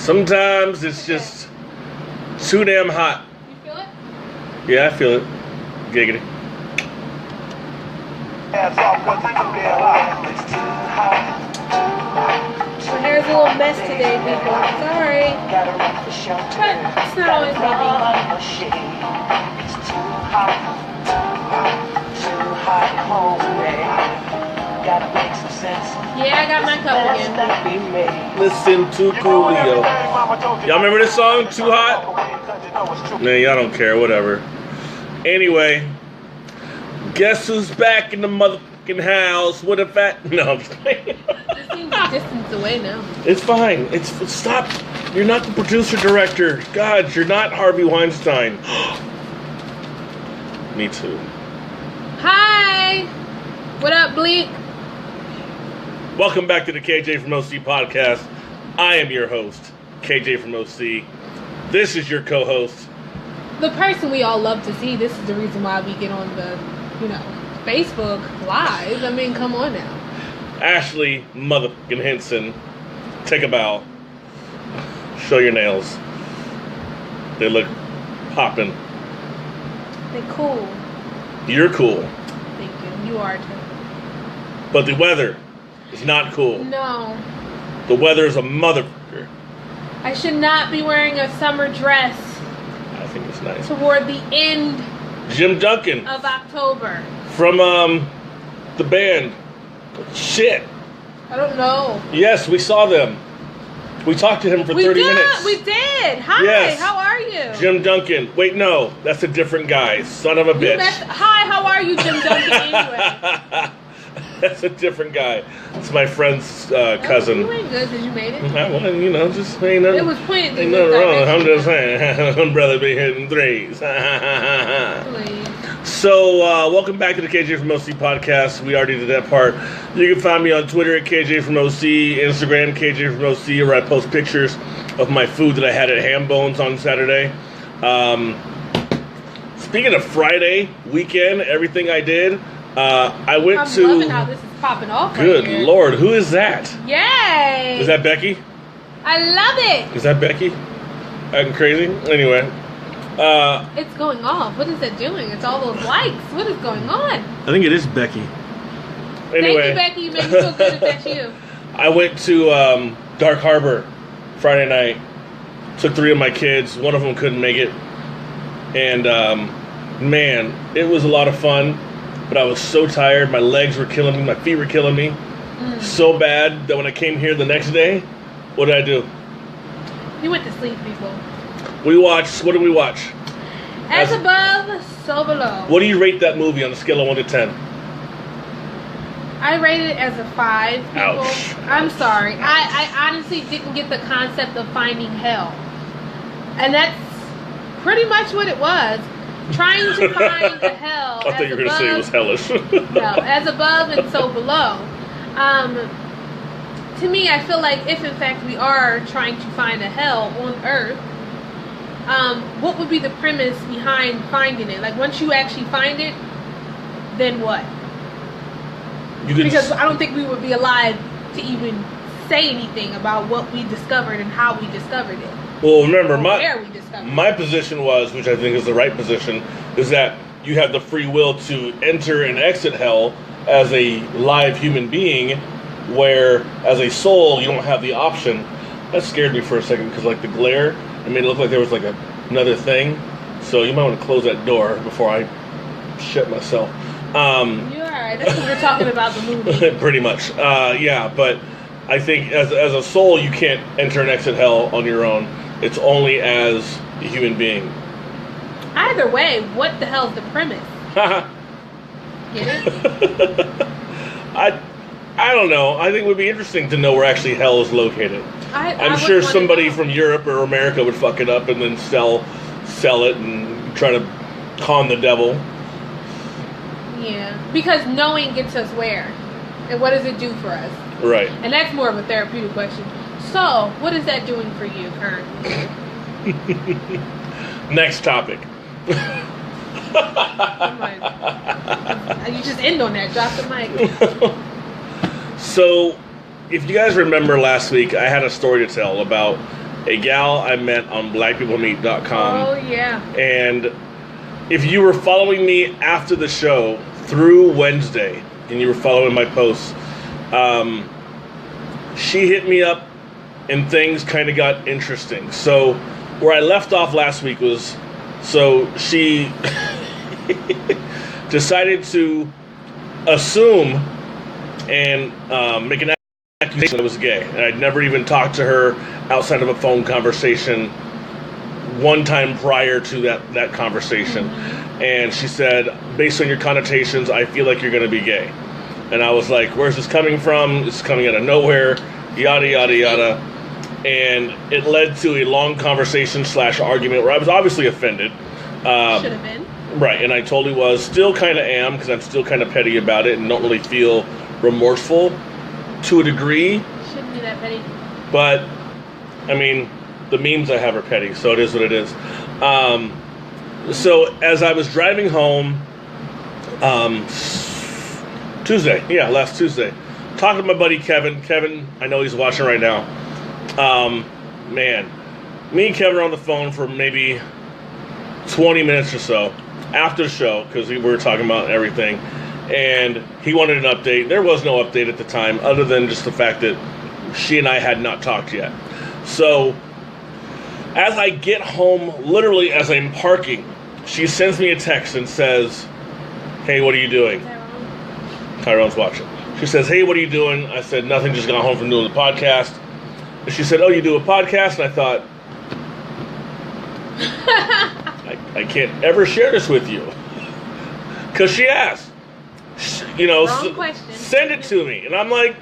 Sometimes it's just too damn hot. You feel it? Yeah, I feel it. Giggity. My hair's a little mess today, people. Sorry. But it's not always me. Yeah, I got my cup again. Listen to Coolio. Y'all remember this song, Too Hot? Nah, y'all don't care, whatever. Anyway, guess who's back in the motherfucking house with a fat... No, I'm just kidding. This seems a distance away now. It's fine. Stop. You're not the producer-director. God, you're not Harvey Weinstein. Me too. Hi! What up, Bleak? Welcome back to the KJ from OC podcast. I am your host, KJ from OC. This is your co-host. The person we all love to see. This is the reason why we get on the, Facebook Live. I mean, come on now. Ashley motherfucking Henson. Take a bow. Show your nails. They look poppin'. They cool. You're cool. Thank you. You are too. But the weather is not cool. No. The weather is a motherfucker. I should not be wearing a summer dress I think it's nice. toward the end Jim Duncan of October. from the band. Shit. I don't know. Yes, we saw them. We talked to him for 30 minutes. We did. Hi, Yes. how are you? Jim Duncan. Wait, no. That's a different guy. Son of a bitch. Hi, how are you, Jim Duncan, anyway? That's a different guy. It's my friend's cousin. You ain't good because you made it. Well, just ain't nothing. It was pointed. Ain't nothing wrong. I'm just saying. Brother be hitting threes. Please. So, welcome back to the KJ from OC podcast. We already did that part. You can find me on Twitter at KJ from OC, Instagram KJ from OC, where I post pictures of my food that I had at Ham Bones on Saturday. Speaking of Friday weekend, everything I did, I went I'm to... loving how this is popping off. Good right here. Lord, who is that? Yay! Is that Becky? I love it. Is that Becky? Acting crazy? Anyway. It's going off. What is it doing? It's all those likes. What is going on? I think it is Becky. Anyway. Thank you, Becky. You make me feel good if that's you. I went to Dark Harbor Friday night. Took 3 of my kids. One of them couldn't make it. And, man, it was a lot of fun. But I was so tired. My legs were killing me. My feet were killing me. So bad that when I came here the next day, what did I do? You went to sleep, people. What did we watch? As above, so below. What do you rate that movie on a scale of 1 to 10? I rated it as a 5, people. Ouch. I'm sorry. I honestly didn't get the concept of finding hell. And that's pretty much what it was. Trying to find the hell. I thought you were going to say it was hellish. No, as above and so below. To me, I feel like if in fact we are trying to find a hell on earth, what would be the premise behind finding it? Like, once you actually find it, then what? Because I don't think we would be alive to even say anything about what we discovered and how we discovered it. Well, remember, where we discovered my position was, which I think is the right position, is that you have the free will to enter and exit hell as a live human being, where as a soul, you don't have the option. That scared me for a second, because like the glare, it made it look like there was like another thing. So you might want to close that door before I shit myself. You're alright. That's what we're talking about the movie. Pretty much. Yeah, but I think as a soul, you can't enter and exit hell on your own. It's only as a human being. Either way, what the hell's the premise? Get it? I don't know. I think it would be interesting to know where actually hell is located. I'm sure somebody from Europe or America would fuck it up and then sell it and try to con the devil. Yeah, because knowing gets us where? And what does it do for us? Right. And that's more of a therapeutic question. So, what is that doing for you currently? Next topic. You just end on that. Drop the mic. So, if you guys remember last week, I had a story to tell about a gal I met on blackpeoplemeet.com. Oh, yeah. And if you were following me after the show through Wednesday, and you were following my posts, she hit me up, and things kind of got interesting. So where I left off last week was, so she decided to assume and make an accusation that I was gay. And I'd never even talked to her outside of a phone conversation one time prior to that conversation. Mm-hmm. And she said, based on your connotations, I feel like you're going to be gay. And I was like, where's this coming from? It's coming out of nowhere, yada, yada, yada. And it led to a long conversation / argument where I was obviously offended. Should have been. Right, and I totally was. Still kind of am, because I'm still kind of petty about it and don't really feel remorseful to a degree. Shouldn't be that petty. But, I mean, the memes I have are petty, so it is what it is. So as I was driving home, last Tuesday, talking to my buddy Kevin. Kevin, I know he's watching right now. Man, me and Kevin are on the phone for maybe 20 minutes or so after the show, because we were talking about everything, and he wanted an update. There was no update at the time, other than just the fact that she and I had not talked yet. So as I get home, literally as I'm parking, she sends me a text and says, hey, what are you doing? Tyrone's watching. She says, hey, what are you doing? I said, nothing, just got home from doing the podcast. And she said, oh, you do a podcast? And I thought, I can't ever share this with you. Because she asked. Wrong question. Send it to me. And I'm like,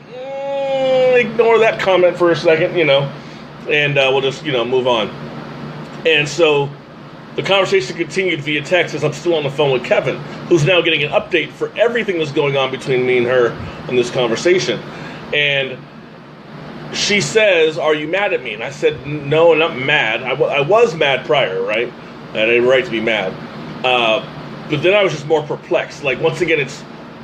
ignore that comment for a second, and we'll just, move on. And so the conversation continued via text as I'm still on the phone with Kevin, who's now getting an update for everything that's going on between me and her in this conversation. And she says, are you mad at me? And I said, no, I'm not mad. I was mad prior, right? I had a right to be mad. But then I was just more perplexed. Like, once again, it's,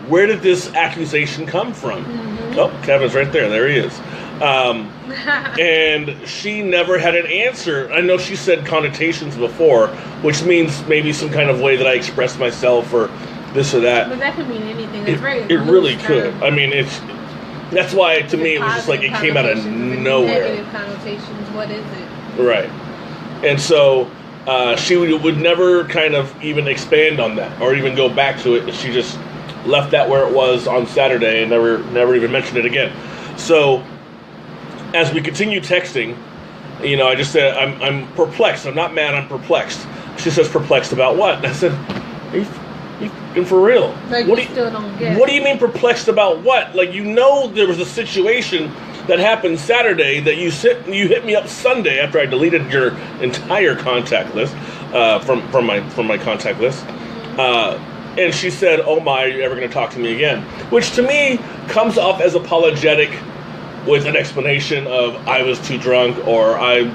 where did this accusation come from? Mm-hmm. Oh, Kevin's right there. There he is. And she never had an answer. I know she said connotations before, which means maybe some kind of way that I expressed myself or this or that. But that could mean anything. It really could. I mean, that's why, to me, it was just like it came out of nowhere. Negative connotations, what is it? Right. And so she would never kind of even expand on that or even go back to it. She just left that where it was on Saturday and never even mentioned it again. So as we continue texting, I just said, I'm perplexed. I'm not mad, I'm perplexed. She says, perplexed about what? And I said, are you f***ing for real? Like, what you still don't get it. What do you mean perplexed about what? Like, there was a situation that happened Saturday that you hit me up Sunday after I deleted your entire contact list from my contact list. And she said, oh my, are you ever going to talk to me again? Which to me comes off as apologetic with an explanation of I was too drunk or I'm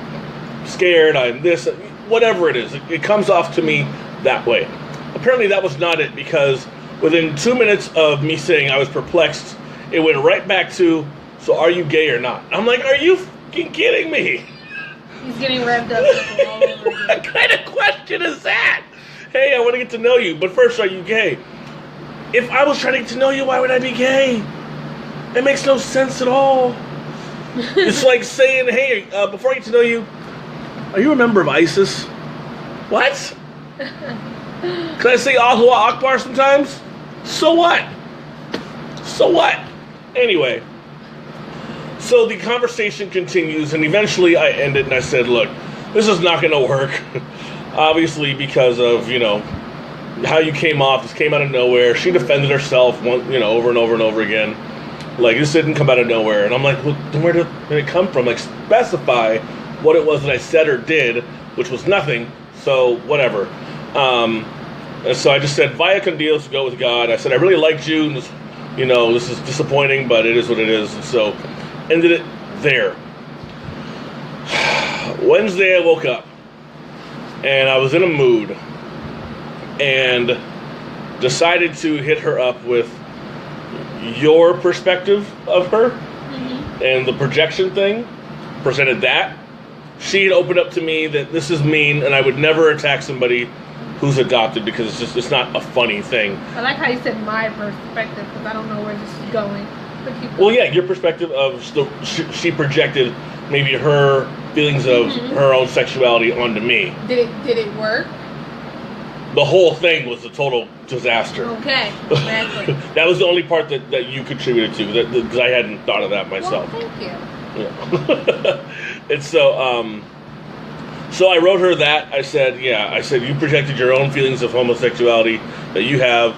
scared, I'm this, whatever it is. It comes off to me that way. Apparently that was not it, because within 2 minutes of me saying I was perplexed, it went right back to, so are you gay or not? I'm like, are you fucking kidding me? He's getting revved up all over again. What kind of question is that? Hey, I want to get to know you, but first, are you gay? If I was trying to get to know you, why would I be gay? It makes no sense at all. It's like saying, hey, before I get to know you, are you a member of ISIS? What? Can I say Allahu Akbar sometimes? So what? So what? Anyway, so the conversation continues, and eventually I end it, and I said, look, this is not going to work. Obviously, because of, how you came off. This came out of nowhere. She defended herself, over and over and over again. Like, this didn't come out of nowhere. And I'm like, well, then where did it come from? Like, specify what it was that I said or did, which was nothing. So, whatever. And so I just said, vaya con Dios, go with God. I said, I really liked you. And this is disappointing, but it is what it is. And so, ended it there. Wednesday, I woke up. And I was in a mood. And decided to hit her up with your perspective of her, mm-hmm. and the projection thing, presented that, she had opened up to me that this is mean, and I would never attack somebody who's adopted because it's not a funny thing. I like how you said my perspective because I don't know where this is going. Well, yeah, your perspective of she projected maybe her feelings of her own sexuality onto me. Did it work? The whole thing was a total disaster. Okay, exactly. That was the only part that you contributed to because I hadn't thought of that myself. Well, thank you. Yeah. And so I wrote her that. I said, you projected your own feelings of homosexuality that you have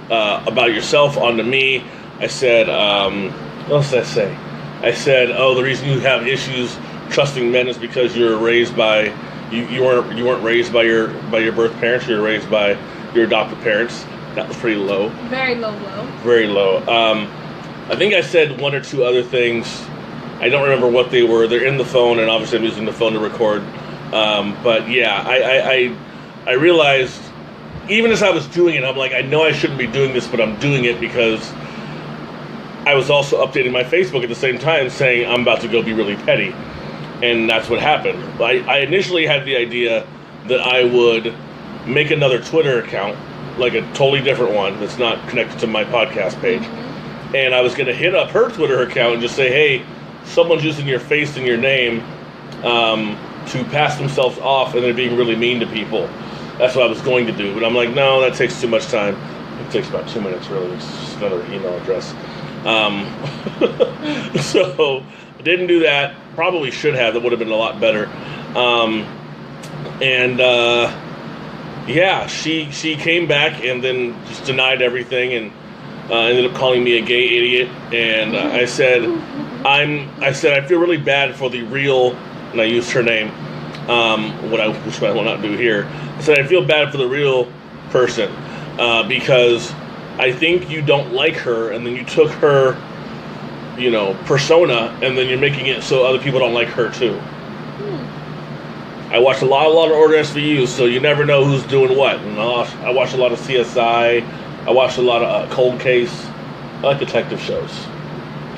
about yourself onto me. I said, what else did I say? I said, the reason you have issues trusting men is because you were raised by you weren't raised by your birth parents. You were raised by your adopted parents. That was pretty low. Very low. Very low. I think I said one or two other things. I don't remember what they were. They're in the phone, and obviously I'm using the phone to record. But yeah, I realized even as I was doing it, I'm like, I know I shouldn't be doing this, but I'm doing it because I was also updating my Facebook at the same time saying I'm about to go be really petty. And that's what happened. I initially had the idea that I would make another Twitter account, like a totally different one that's not connected to my podcast page. And I was going to hit up her Twitter account and just say, hey, someone's using your face and your name to pass themselves off and they're being really mean to people. That's what I was going to do. But I'm like, no, that takes too much time. It takes about 2 minutes, really. It's just another email address. So I didn't do that. Probably should have. That would have been a lot better. She came back and then just denied everything and ended up calling me a gay idiot. And I said I feel really bad for the real, and I used her name, which I will not do here. I said I feel bad for the real person because I think you don't like her, and then you took her, persona, and then you're making it so other people don't like her too. I watch a lot of Law and Order SVU, so you never know who's doing what. And I watch a lot of CSI. I watch a lot of Cold Case. I like detective shows.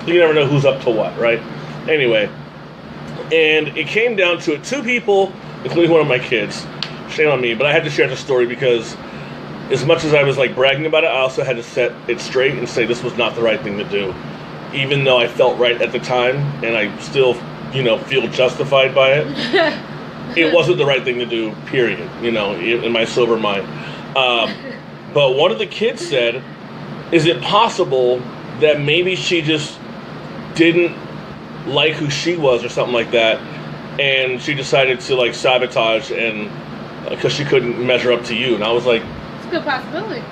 So you never know who's up to what, right? Anyway, and it came down to it. 2 people, including one of my kids. Shame on me, but I had to share the story because as much as I was like bragging about it, I also had to set it straight and say this was not the right thing to do. Even though I felt right at the time, and I still, feel justified by it, it wasn't the right thing to do, period, in my sober mind. But one of the kids said, is it possible that maybe she just didn't like who she was or something like that, and she decided to, like, sabotage and because she couldn't measure up to you? And I was like, it's a good possibility.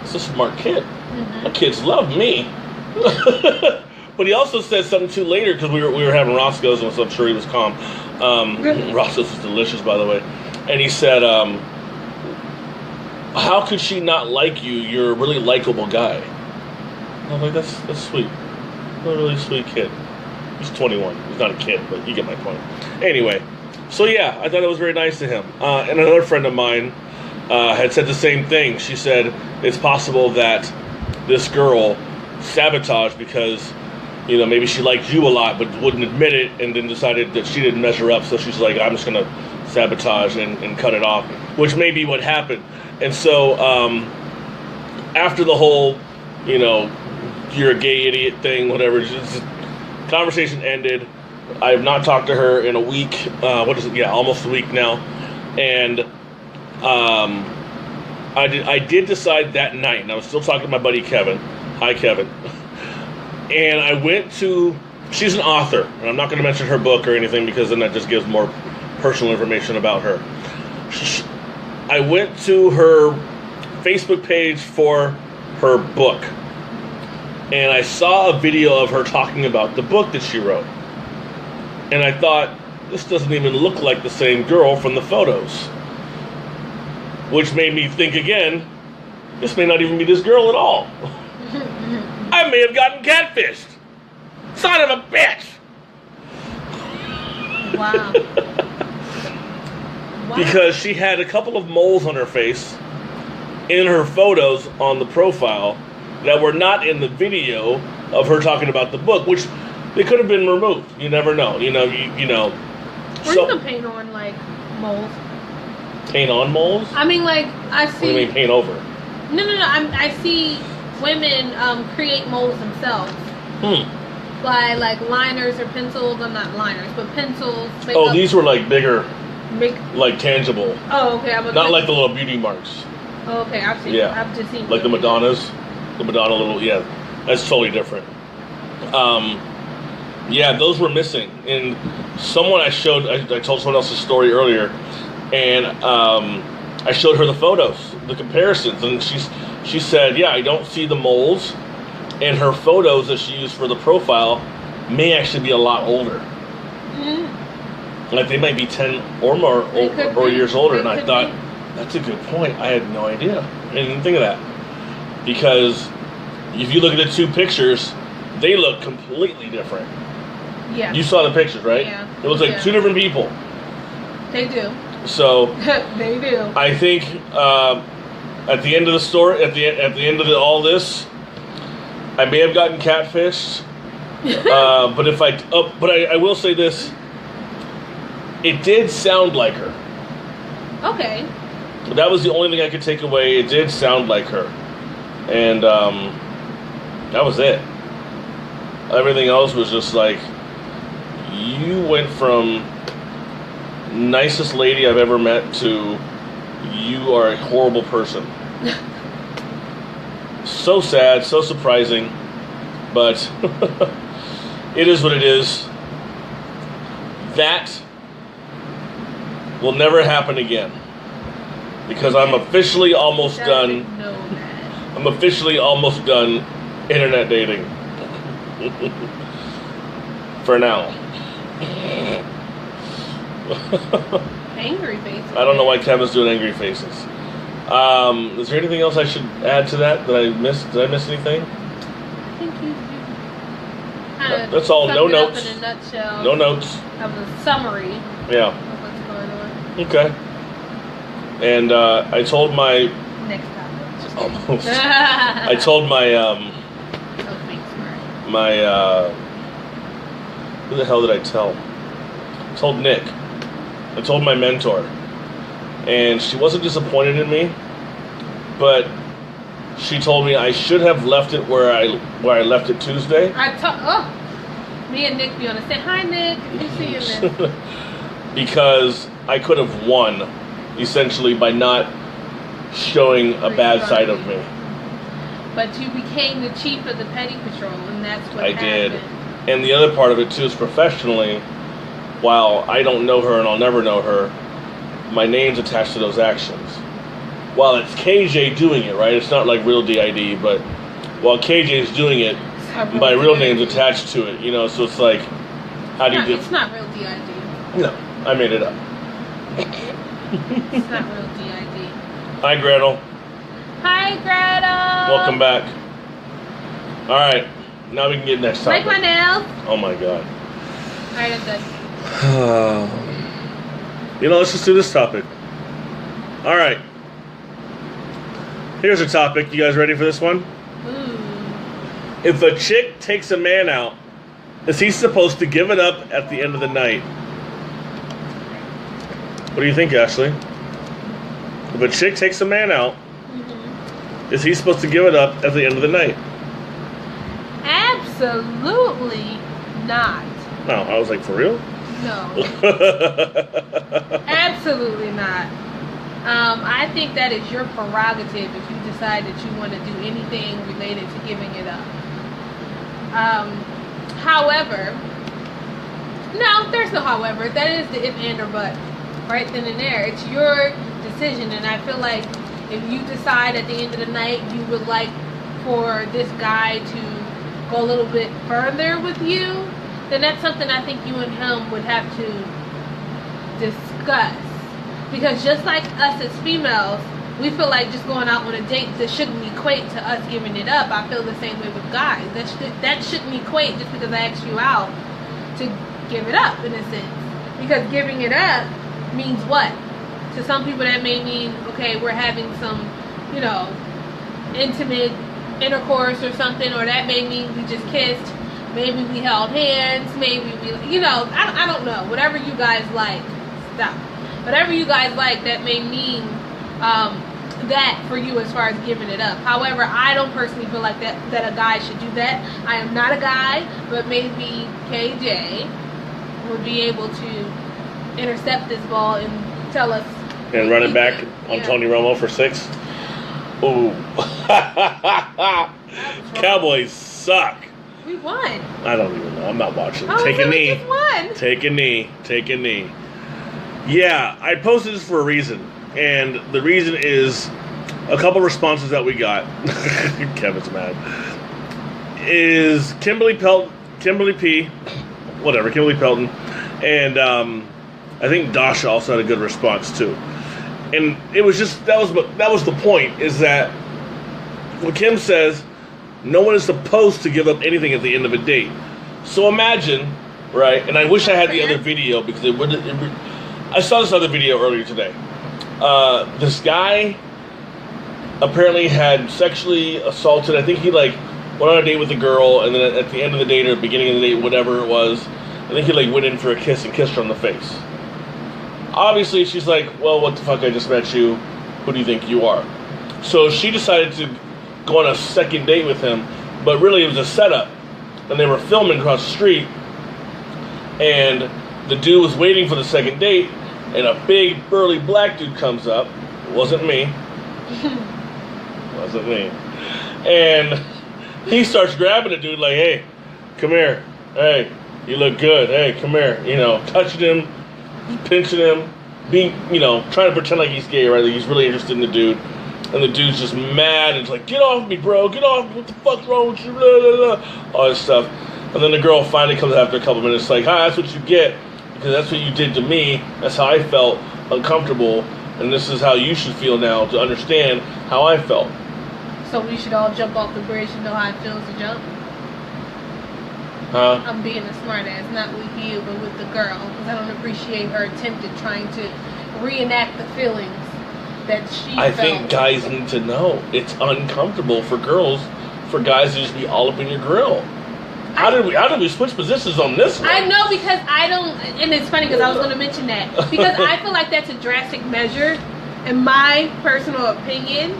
It's a smart kid. My kids love me. But he also said something too later because we were having Roscoe's, and so I'm sure he was calm. Roscoe's was delicious, by the way. And he said, how could she not like you? You're a really likable guy. And I was like, that's sweet. A really sweet kid. He's 21. He's not a kid, but you get my point. Anyway, so yeah, I thought it was very nice to him. And another friend of mine had said the same thing. She said it's possible that this girl sabotaged because, maybe she liked you a lot but wouldn't admit it, and then decided that she didn't measure up, so she's like, I'm just going to sabotage and cut it off, which may be what happened. And so after the whole, you're a gay idiot thing, whatever, just conversation ended. I have not talked to her in a week. Almost a week now. And I did decide that night, and I was still talking to my buddy Kevin. Hi, Kevin. And I went to, she's an author, and I'm not going to mention her book or anything because then that just gives more personal information about her. I went to her Facebook page for her book, and I saw a video of her talking about the book that she wrote. And I thought, this doesn't even look like the same girl from the photos. Which made me think again, this may not even be this girl at all. I may have gotten catfished. Son of a bitch! Wow. Because she had a couple of moles on her face in her photos on the profile that were not in the video of her talking about the book, which they could have been removed. You never know. Or you can paint on, like, moles. Paint on moles? I mean, like, I see... What do you mean paint over? No. I see women create moles themselves. By, like, liners or pencils. Well, not liners, but pencils. Oh, these were, like, bigger. Like, tangible. Oh, okay. Not like the little beauty marks. Oh, okay. I've seen. Yeah. I've just seen. Like the Madonnas. The Madonna little, yeah. That's totally different. Yeah, those were missing. And someone I told someone else's story earlier, and I showed her the photos, the comparisons, and she said, yeah, I don't see the moles, and her photos that she used for the profile may actually be a lot older. Like they might be 10 or more or years older, and I thought, that's a good point. I had no idea. I didn't think of that. Because if you look at the two pictures, they look completely different. Yeah. You saw the pictures, right? Yeah. It looks like two different people. They do. So they do. I think at the end of the story, at the end of all this, I may have gotten catfished. But I will say this: it did sound like her. Okay. That was the only thing I could take away. It did sound like her, and that was it. Everything else was just like, you went from nicest lady I've ever met to you are a horrible person. So sad, so surprising, but it is what it is. That will never happen again because I'm officially almost done. I'm officially almost done internet dating. For now. Angry faces. I don't know why Kevin's doing angry faces. Is there anything else I should add to that I missed? Did I miss anything? I think you kind of that's all. No notes. in a nutshell. No notes. Of a summary. Yeah. Of what's going on. Okay. And I told my. Next topic. Almost. I told my who the hell did I tell? I told Nick. I told my mentor. And she wasn't disappointed in me, but she told me I should have left it where I left it Tuesday. Me and Nick be on the same. Hi Nick, you see you this. Because I could have won, essentially, by not showing a bad side of me. But you became the chief of the petty patrol, and that's what happened. I did. And the other part of it, too, is professionally, while I don't know her and I'll never know her, my name's attached to those actions. While it's KJ doing it, right? It's not like real DID, but while KJ's doing it, my real name's attached to it, you know? So it's like, how do you do... It's not real DID. No, I made it up. It's not real DID. Hi, Gretel. Hi, Gretel. Welcome back. All right, now we can get next topic. Like my nails. Oh my god. All right, I'm done. You know, let's just do this topic. All right. Here's a topic. You guys ready for this one? Ooh. If a chick takes a man out, is he supposed to give it up at the end of the night? What do you think, Ashley? If a chick takes a man out, is he supposed to give it up at the end of the night? Absolutely not. No, I was like, for real? No. Absolutely not. I think that is your prerogative if you decide that you want to do anything related to giving it up. However, no, there's no however. That is the if, and, or but. Right then and there. It's your decision, and I feel like if you decide at the end of the night you would like for this guy to go a little bit further with you, then that's something I think you and him would have to discuss. Because just like us as females, we feel like just going out on a date that shouldn't equate to us giving it up. I feel the same way with guys. That shouldn't equate just because I asked you out to give it up, in a sense. Because giving it up means what? To some people that may mean, okay, we're having some, intimate intercourse or something, or that may mean we just kissed. Maybe we held hands. Maybe we, I don't know. Whatever you guys like. Stop. Whatever you guys like, that may mean that for you as far as giving it up. However, I don't personally feel like that a guy should do that. I am not a guy, but maybe KJ would be able to intercept this ball and tell us. And run it back on Tony Romo for 6. Ooh. Cowboys suck. We won. I don't even know. I'm not watching. Oh, Take a knee. Just won. Take a knee. Take a knee. Yeah, I posted this for a reason. And the reason is a couple responses that we got. Kevin's mad. Is Kimberly Pelton, Kimberly Pelton. And I think Dasha also had a good response too. And it was just, that was the point, is that what Kim says, no one is supposed to give up anything at the end of a date. So imagine, right, and I wish I had the other video, because I saw this other video earlier today. This guy apparently had sexually assaulted, I think he went on a date with a girl, and then at the end of the date or beginning of the date, whatever it was, I think he went in for a kiss and kissed her on the face. Obviously, she's like, well, what the fuck, I just met you. Who do you think you are? So she decided to go on a second date with him, but really it was a setup. And they were filming across the street, and the dude was waiting for the second date, and a big, burly black dude comes up. Wasn't me. Wasn't me. And he starts grabbing the dude like, hey, come here. Hey, you look good. Hey, come here. Touching him, pinching him, being, trying to pretend like he's gay, right? Like he's really interested in the dude. And the dude's just mad and it's like, get off me, bro. Get off me. What the fuck's wrong with you? Blah, blah, blah. All this stuff. And then the girl finally comes after a couple minutes like, hi, that's what you get. Because that's what you did to me. That's how I felt uncomfortable. And this is how you should feel now to understand how I felt. So we should all jump off the bridge and know how it feels to jump? Huh? I'm being a smart ass, not with you, but with the girl. Because I don't appreciate her attempted trying to reenact the feelings that she felt. I think guys need to know it's uncomfortable for guys to just be all up in your grill. How did we switch positions on this one? I know, because I don't, and it's funny because I was going to mention that, because I feel like that's a drastic measure. In my personal opinion,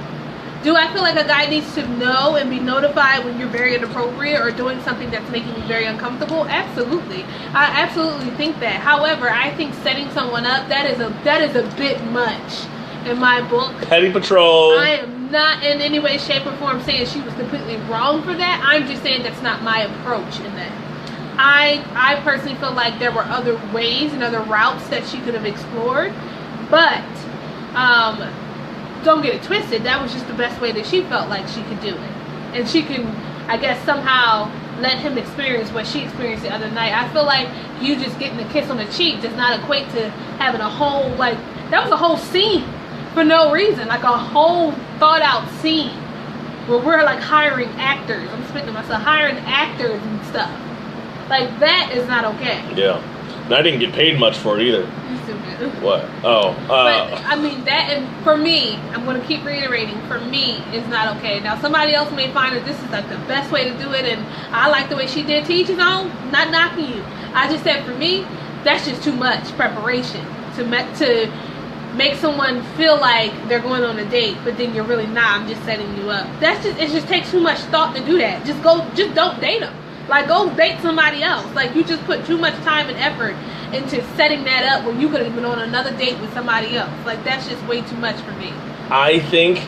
do I feel like a guy needs to know and be notified when you're very inappropriate or doing something that's making you very uncomfortable? Absolutely. I absolutely think that. However, I think setting someone up, that is a bit much in my book. Petty patrol. I am not in any way, shape, or form saying she was completely wrong for that. I'm just saying that's not my approach in that. I personally feel like there were other ways and other routes that she could have explored, but don't get it twisted. That was just the best way that she felt like she could do it, and she can, I guess, somehow let him experience what she experienced the other night. I feel like you just getting a kiss on the cheek does not equate to having a whole, that was a whole scene for no reason, like a whole thought out scene where we're hiring actors. I'm speaking to myself, hiring actors and stuff. That is not okay. Yeah. And I didn't get paid much for it either. You stupid. What? Oh. But, I mean, that, and for me, I'm going to keep reiterating, for me, it's not okay. Now, somebody else may find that this is the best way to do it, and I like the way she did. To each his own, not knocking you. I just said, for me, that's just too much preparation to make someone feel like they're going on a date, but then you're really not. I'm just setting you up. It just takes too much thought to do that. Just don't date them. Go date somebody else. You just put too much time and effort into setting that up when you could have been on another date with somebody else. That's just way too much for me. I think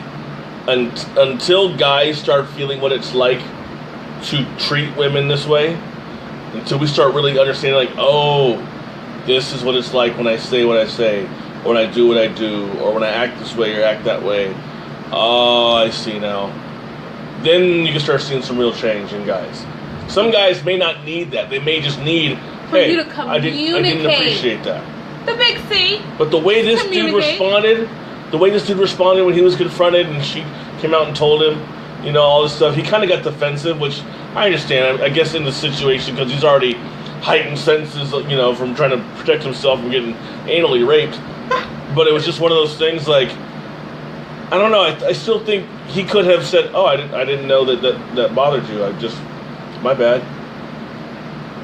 until guys start feeling what it's like to treat women this way, until we start really understanding, oh, this is what it's like when I say what I say, or when I do what I do, or when I act this way or act that way. Oh, I see now. Then you can start seeing some real change in guys. Some guys may not need that. They may just need, for you to communicate. I didn't appreciate that. The big C. But the way this dude responded when he was confronted and she came out and told him, all this stuff, he kind of got defensive, which I understand. I guess in the situation, because he's already heightened senses, from trying to protect himself from getting anally raped. But it was just one of those things, I don't know. I still think he could have said, "Oh, I didn't know that bothered you. My bad."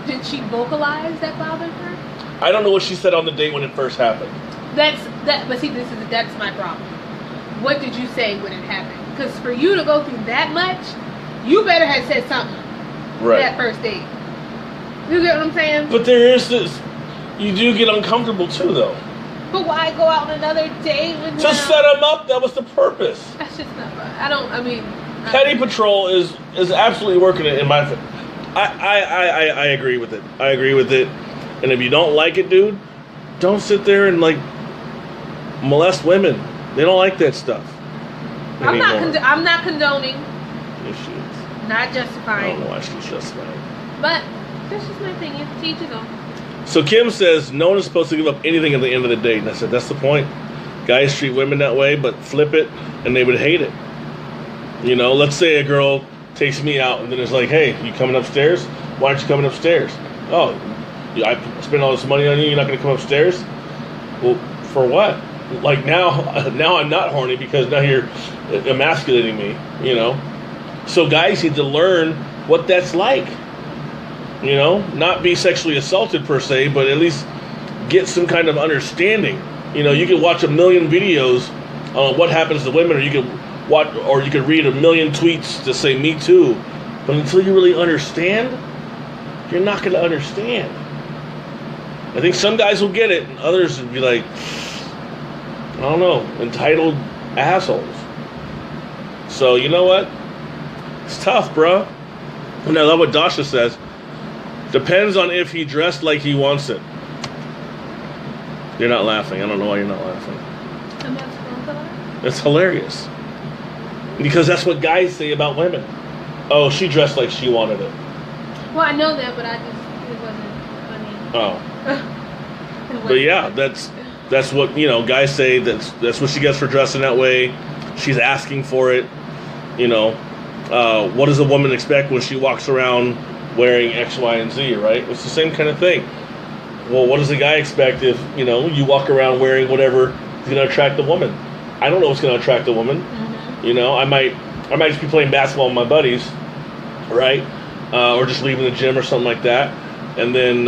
Did she vocalize that bothered her? I don't know what she said on the date when it first happened. But see, that's my problem. What did you say when it happened? Because for you to go through that much, you better have said something. Right. That first date. You get what I'm saying? But there is this. You do get uncomfortable too, though. But why go out on another date with To set him up. That was the purpose. That's just not right. Petty patrol is absolutely working it in my. I agree with it. I agree with it. And if you don't like it, dude, don't sit there and like molest women. They don't like that stuff. I'm not condoning. Yes, she is. Not I justifying. don't know why she's justifying. But that's just my opinion. To each his own. So Kim says no one is supposed to give up anything at the end of the date. And I said, that's the point. Guys treat women that way, but flip it, and they would hate it. You know, let's say a girl takes me out, and then it's like, hey, you coming upstairs? Why aren't you coming upstairs? Oh, I spent all this money on you, you're not going to come upstairs? Well, for what? Like now I'm not horny because now you're emasculating me, you know? So guys need to learn what that's like. You know, not be sexually assaulted per se, but at least get some kind of understanding. You know, you can watch a million videos on what happens to women, or you could read a million tweets that say "Me Too," but until you really understand, you're not going to understand. I think some guys will get it, and others will be like, I don't know, entitled assholes. So you know what? It's tough, bro. And I love what Dasha says. Depends on if he dressed like he wants it. You're not laughing. I don't know why you're not laughing. It's hilarious. Because that's what guys say about women. Oh, she dressed like she wanted it. Well, I know that, but it wasn't funny. Oh. But yeah, that's what, you know, guys say. That's what she gets for dressing that way. She's asking for it. You know, what does a woman expect when she walks around wearing X, Y, and Z, right? It's the same kind of thing. Well, what does a guy expect if, you know, you walk around wearing whatever is going to attract the woman? I don't know what's going to attract the woman. Mm-hmm. You know, I might just be playing basketball with my buddies, right? Or just leaving the gym or something like that. And then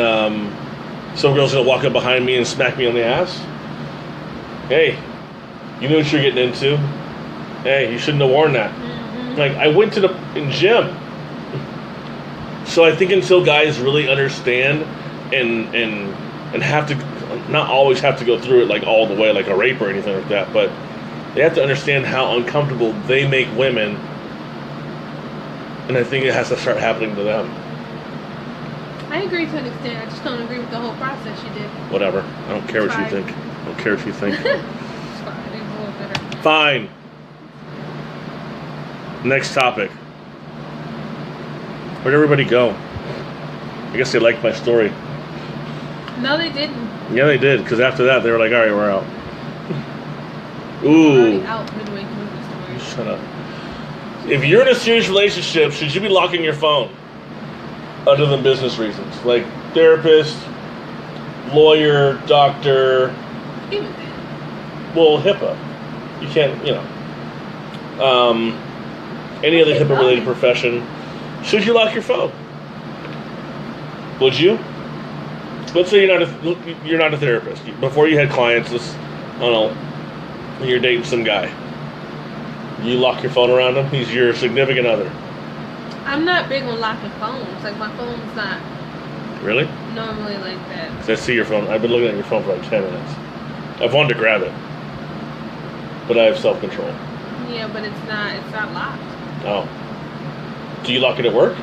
some girl's going to walk up behind me and smack me on the ass. Hey, you knew what you're getting into. Hey, you shouldn't have worn that. Mm-hmm. Like, I went to the gym. So I think until guys really understand and have to, not always have to go through it like all the way, like a rape or anything like that, but they have to understand how uncomfortable they make women, and I think it has to start happening to them. I agree to an extent. I just don't agree with the whole process you did. Whatever. I don't care what you think. I don't care what you think. Fine. Next topic. Where'd everybody go? I guess they liked my story. No, they didn't. Yeah, they did. Because after that, they were like, all right, we're out. Ooh. Out midway through the story. Shut up. If you're in a serious relationship, should you be locking your phone? Other than business reasons. Like therapist, lawyer, doctor. Even then. Well, HIPAA. You can't, you know. Any other HIPAA-related profession. Should you lock your phone? Would you? Let's say you're not a therapist. Before you had clients, I don't know, you're dating some guy. You lock your phone around him. He's your significant other. I'm not big on locking phones. Like, my phone's not Really? normally like that. 'Cause I see your phone. I've been looking at your phone for like 10 minutes. I've wanted to grab it, but I have self-control. Yeah, but it's not locked. Oh. Do you lock it at work?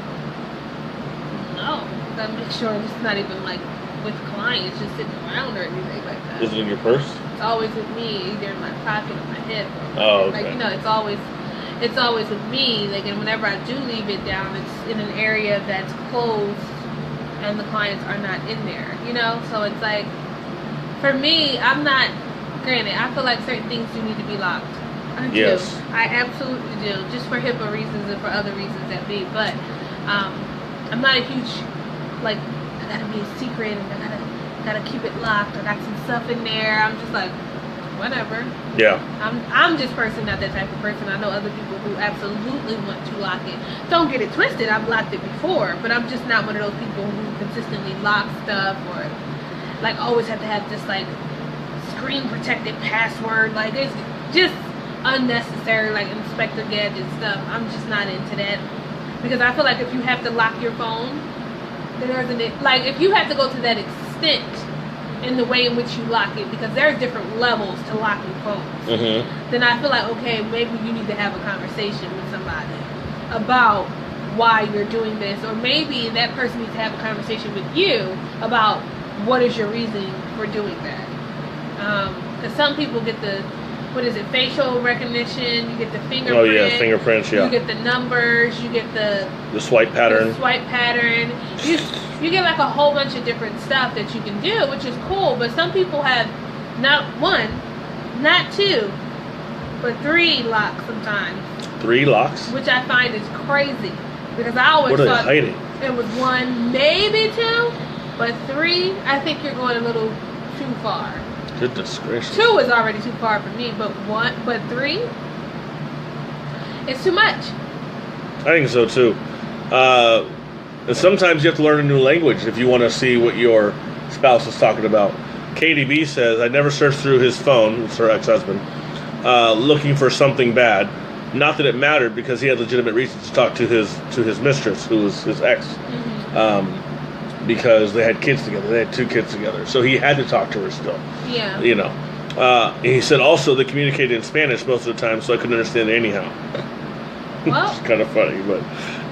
No. I make sure it's not even like with clients just sitting around or anything like that. Is it in your purse? It's always with me, either in my pocket or my hip. Oh, okay. Like, you know, it's always with me. Like, and whenever I do leave it down, it's in an area that's closed and the clients are not in there, you know? So it's like, for me, granted, I feel like certain things do need to be locked. I do. Yes. I absolutely do. Just for HIPAA reasons and for other reasons that be. But I'm not a huge, like, I gotta be a secret and I gotta keep it locked. I got some stuff in there. I'm just like, whatever. Yeah. I'm just personally not that type of person. I know other people who absolutely want to lock it. Don't get it twisted. I've locked it before, but I'm just not one of those people who consistently lock stuff or like always have to have this like screen protected password. Like it's just unnecessary, like Inspector Gadget stuff. I'm just not into that because I feel like if you have to lock your phone, then like if you have to go to that extent in the way in which you lock it, because there's different levels to locking phones, then I feel like, okay, maybe you need to have a conversation with somebody about why you're doing this, or maybe that person needs to have a conversation with you about what is your reasoning for doing that. Because some people get the, what is it, facial recognition, you get the fingerprint. Oh yeah, fingerprints, yeah. You get the numbers, you get the swipe pattern. The swipe pattern. You get like a whole bunch of different stuff that you can do, which is cool, but some people have not one, not two, but 3 locks sometimes. 3 locks? Which I find is crazy. Because I always thought hiding? It was 1, maybe 2, but 3, I think you're going a little too far. Goodness gracious. 2 is already too far for me, but 3, it's too much. I think so too. And sometimes you have to learn a new language if you want to see what your spouse is talking about. KDB says, I never searched through his phone, it's her ex-husband, looking for something bad. Not that it mattered, because he had legitimate reasons to talk to his mistress, who was his ex. Because they had kids together. They had 2 kids together. So he had to talk to her still. Yeah. You know. He said also they communicated in Spanish most of the time, so I couldn't understand it anyhow. Well, it's kind of funny, but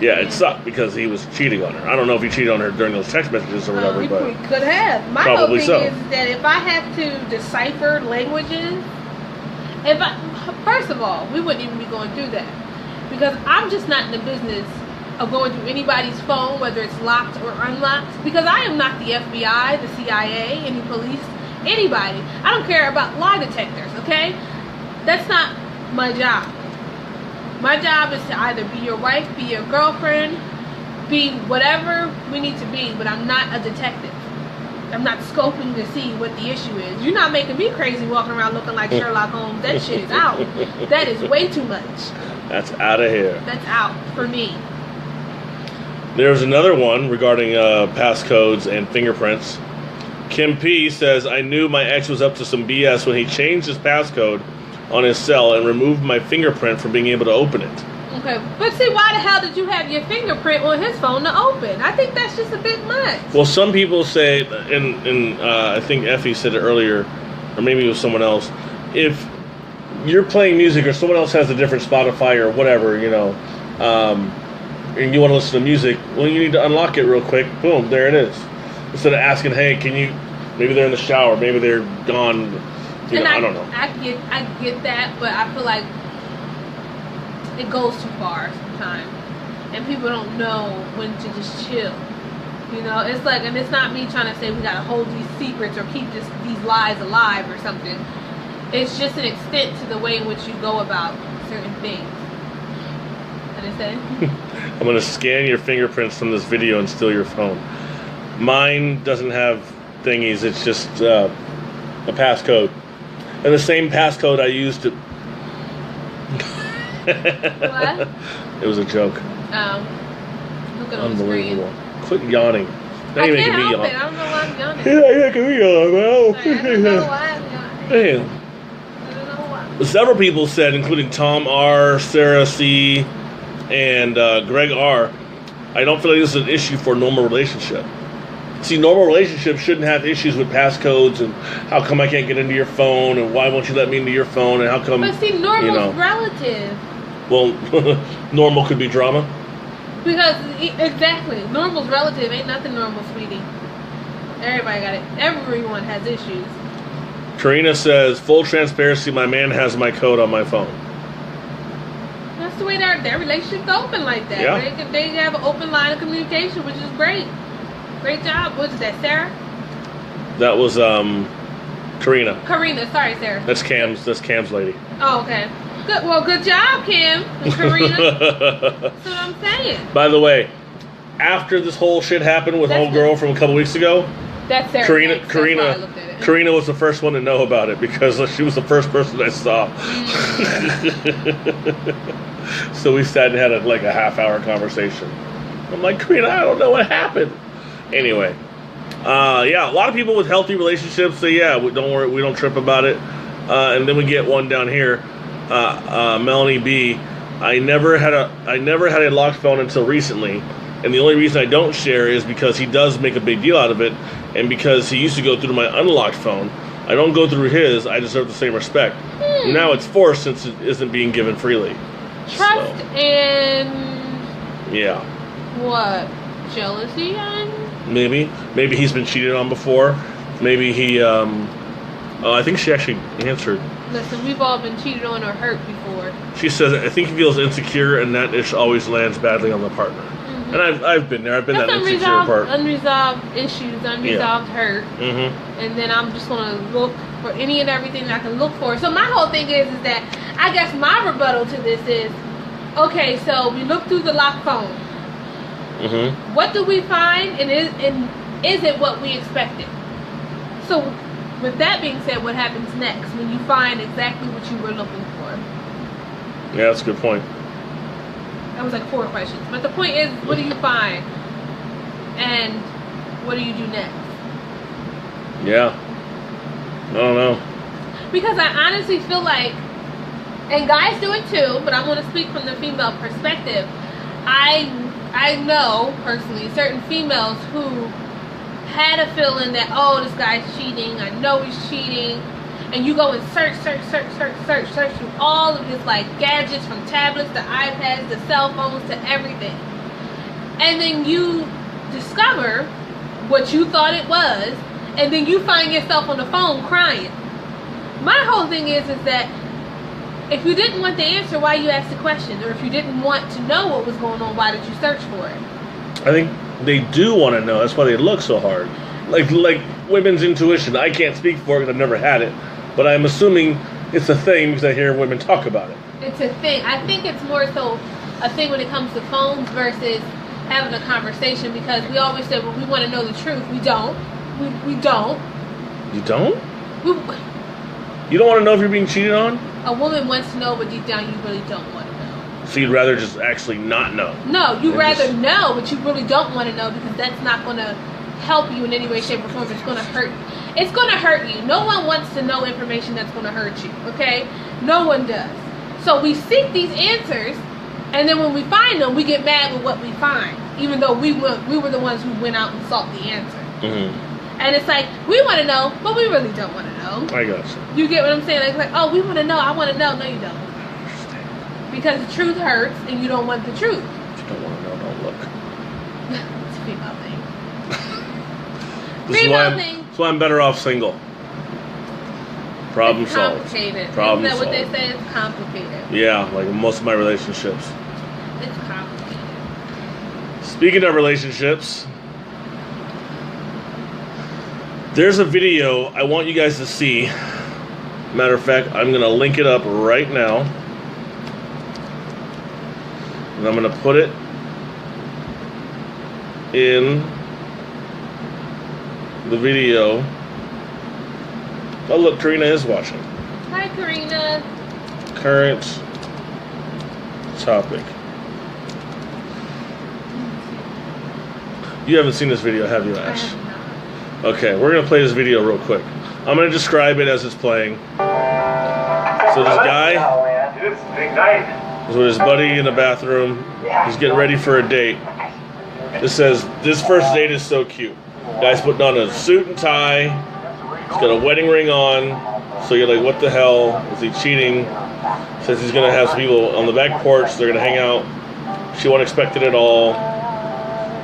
yeah, it sucked because he was cheating on her. I don't know if he cheated on her during those text messages or whatever, but he could have. My whole thing is that if I have to decipher languages, first of all, we wouldn't even be going through that, because I'm just not in the business of going through anybody's phone, whether it's locked or unlocked, because I am not the FBI, the CIA, any police, anybody. I don't care about lie detectors, okay? That's not my job. My job is to either be your wife, be your girlfriend, be whatever we need to be, but I'm not a detective. I'm not scoping to see what the issue is. You're not making me crazy walking around looking like Sherlock Holmes. That shit is out. That is way too much. That's out of here. That's out for me. There's another one regarding passcodes and fingerprints. Kim P says, I knew my ex was up to some BS when he changed his passcode on his cell and removed my fingerprint from being able to open it. Okay, but see, why the hell did you have your fingerprint on his phone to open? I think that's just a bit much. Well, some people say, and I think Effie said it earlier, or maybe it was someone else, if you're playing music or someone else has a different Spotify or whatever, you know, and you want to listen to music, well, you need to unlock it real quick. Boom, there it is. Instead of asking, hey, can you, maybe they're in the shower, maybe they're gone. You know, I don't know. I get that, but I feel like it goes too far sometimes, and people don't know when to just chill. You know, it's like, and it's not me trying to say we gotta hold these secrets or keep these lies alive or something. It's just an extent to the way in which you go about certain things. Understand? I'm gonna scan your fingerprints from this video and steal your phone. Mine doesn't have thingies. It's just a passcode. And the same passcode I used to... What? It was a joke. Look at on the screen. Unbelievable. Quit yawning. I can't help it. I don't know why I'm yawning. Yeah, you're making me yawn, well. I don't know why I'm yawning. Damn. I don't know why. Several people said, including Tom R., Sarah C., and Greg R., I don't feel like this is an issue for a normal relationship. See, normal relationships shouldn't have issues with passcodes and how come I can't get into your phone and why won't you let me into your phone and how come... But see, normal's relative. Well, normal could be drama. Because, exactly, normal's relative. Ain't nothing normal, sweetie. Everybody got it. Everyone has issues. Karina says, full transparency, my man has my code on my phone. That's the way their relationship's open like that. Yeah. They have an open line of communication, which is great. Great job. What is that, Sarah? That was Karina. Karina, sorry, Sarah. That's Cam's lady. Oh, okay. Good. Well, good job, Kim and Karina. That's what I'm saying. By the way, after this whole shit happened with old girl from a couple weeks ago, That's Sarah's Karina, ex. That's why I Karina, looked at it. Karina was the first one to know about it because she was the first person I saw. So we sat and had a half-hour conversation. I'm like, Karina, I don't know what happened. Anyway, yeah, a lot of people with healthy relationships say, yeah, don't worry, we don't trip about it. And then we get one down here, Melanie B. I never had a locked phone until recently, and the only reason I don't share is because he does make a big deal out of it, and because he used to go through my unlocked phone. I don't go through his. I deserve the same respect. Now it's forced since it isn't being given freely. Trust and yeah. What? Jealousy and Maybe he's been cheated on before. Maybe he. I think she actually answered. Listen, we've all been cheated on or hurt before. She says, I think he feels insecure, and that ish always lands badly on the partner. And I've been there. I've been that insecure part. Unresolved issues, unresolved hurt. And then I'm just going to look for any and everything that I can look for. So my whole thing is that I guess my rebuttal to this is, okay, so we look through the locked phone. What do we find? And is it what we expected? So with that being said, what happens next when you find exactly what you were looking for? Yeah, that's a good point. That was like 4 questions. But the point is, what do you find? And what do you do next? Yeah. I don't know. Because I honestly feel like, and guys do it too, but I want to speak from the female perspective. I know, personally, certain females who had a feeling that, oh, this guy's cheating, I know he's cheating, and you go and search through all of his gadgets, from tablets to iPads to cell phones to everything, and then you discover what you thought it was, and then you find yourself on the phone crying. My whole thing is that if you didn't want the answer, why you asked the question? Or if you didn't want to know what was going on, why did you search for it? I think they do want to know. That's why they look so hard. Like women's intuition. I can't speak for it because I've never had it. But I'm assuming it's a thing because I hear women talk about it. It's a thing. I think it's more so a thing when it comes to phones versus having a conversation, because we always say, well, we want to know the truth. We don't. We don't. You don't? You don't want to know if you're being cheated on? A woman wants to know, but deep down you really don't want to know. So you'd rather just actually not know? No, you'd rather know, but you really don't want to know, because that's not going to help you in any way, shape, or form. It's going to hurt. It's going to hurt you. No one wants to know information that's going to hurt you, okay? No one does. So we seek these answers, and then when we find them, we get mad with what we find, even though we were the ones who went out and sought the answer. And it's like, we want to know, but we really don't want to know. I got you. You get what I'm saying? Like, oh, we want to know, I want to know. No, you don't. Because the truth hurts, and you don't want the truth. If you don't want to know, don't look. It's a female thing. That's why I'm better off single. Problem solved. Complicated. Problem Isn't that solved. what they say? It's complicated. Yeah, like most of my relationships. It's complicated. Speaking of relationships, there's a video I want you guys to see. Matter of fact, I'm going to link it up right now. And I'm going to put it in the video. Oh, look, Karina is watching. Hi, Karina. Current topic. You haven't seen this video, have you, Ash? I have not. Okay, we're going to play this video real quick. I'm going to describe it as it's playing. So this guy is with his buddy in the bathroom. He's getting ready for a date. This says, this first date is so cute. Guy's putting on a suit and tie. He's got a wedding ring on. So you're like, what the hell? Is he cheating? Says he's going to have some people on the back porch. They're going to hang out. She won't expect it at all.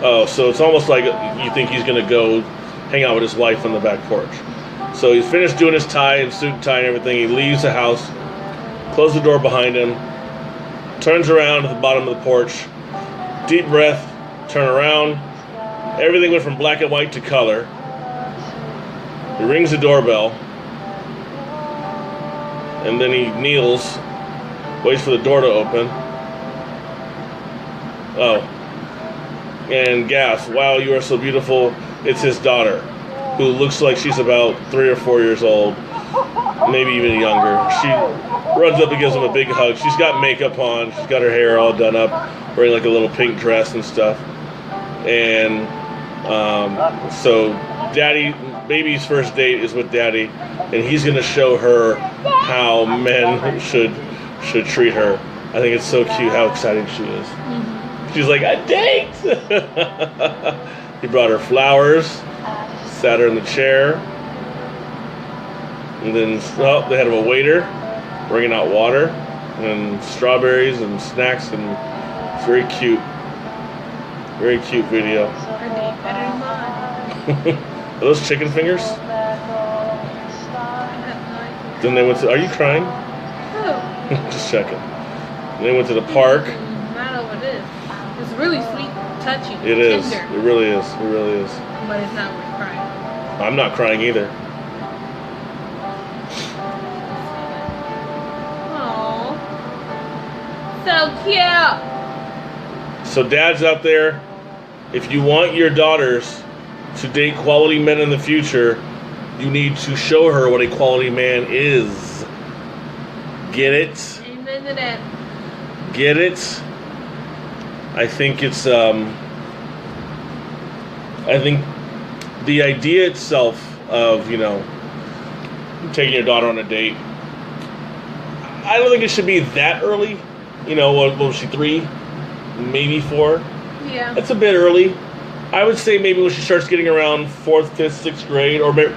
Oh, so it's almost like you think he's going to go hang out with his wife on the back porch. So he's finished doing his tie and suit and tie and everything. He leaves the house, closes the door behind him, turns around at the bottom of the porch, deep breath, turn around. Everything went from black and white to color. He rings the doorbell, and then he kneels, waits for the door to open. Oh. And gasps, wow, you are so beautiful. It's his daughter. who looks like she's about 3 or 4 years old, maybe even younger. She runs up and gives him a big hug. She's got makeup on. She's got her hair all done up, wearing like a little pink dress and stuff. And so baby's first date is with daddy, and he's going to show her how men should treat her. I think it's so cute how exciting she is. Mm-hmm. She's like, a date! He brought her flowers, sat her in the chair, and then they had a waiter bringing out water and strawberries and snacks, and it's very cute. Very cute video. Her date better than mine. Are those chicken fingers? Then they went to. Are you crying? Who? Just checking. They went to the park. Not over this. It's really sweet, touchy. It is. Tender. It really is. It really is. But it's not worth crying. I'm not crying either. Aww. So cute. So dads out there, if you want your daughters to date quality men in the future, you need to show her what a quality man is. Get it? Amen to that. Get it? I think it's I think the idea itself of, taking your daughter on a date, I don't think it should be that early. What was she, 3? Maybe 4? Yeah. That's a bit early. I would say maybe when she starts getting around 4th, 5th, 6th grade, or maybe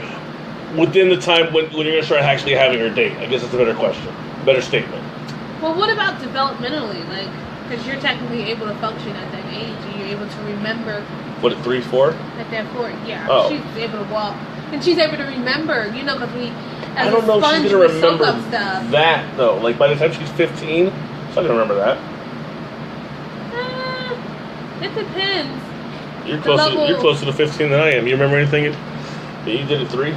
within the time when you're going to start actually having her date. I guess that's a better question. Better statement. Well, what about developmentally? Because you're technically able to function at that age, and you're able to remember. What, at 3, 4? At that 4, yeah. Oh. She's able to walk. And she's able to remember, because we, as I don't a know if sponge, she's going to we soak remember up stuff. that, though. Like, by the time she's 15, she's not going to remember that. It depends. You're closer to 15 than I am. You remember anything that you did at 3?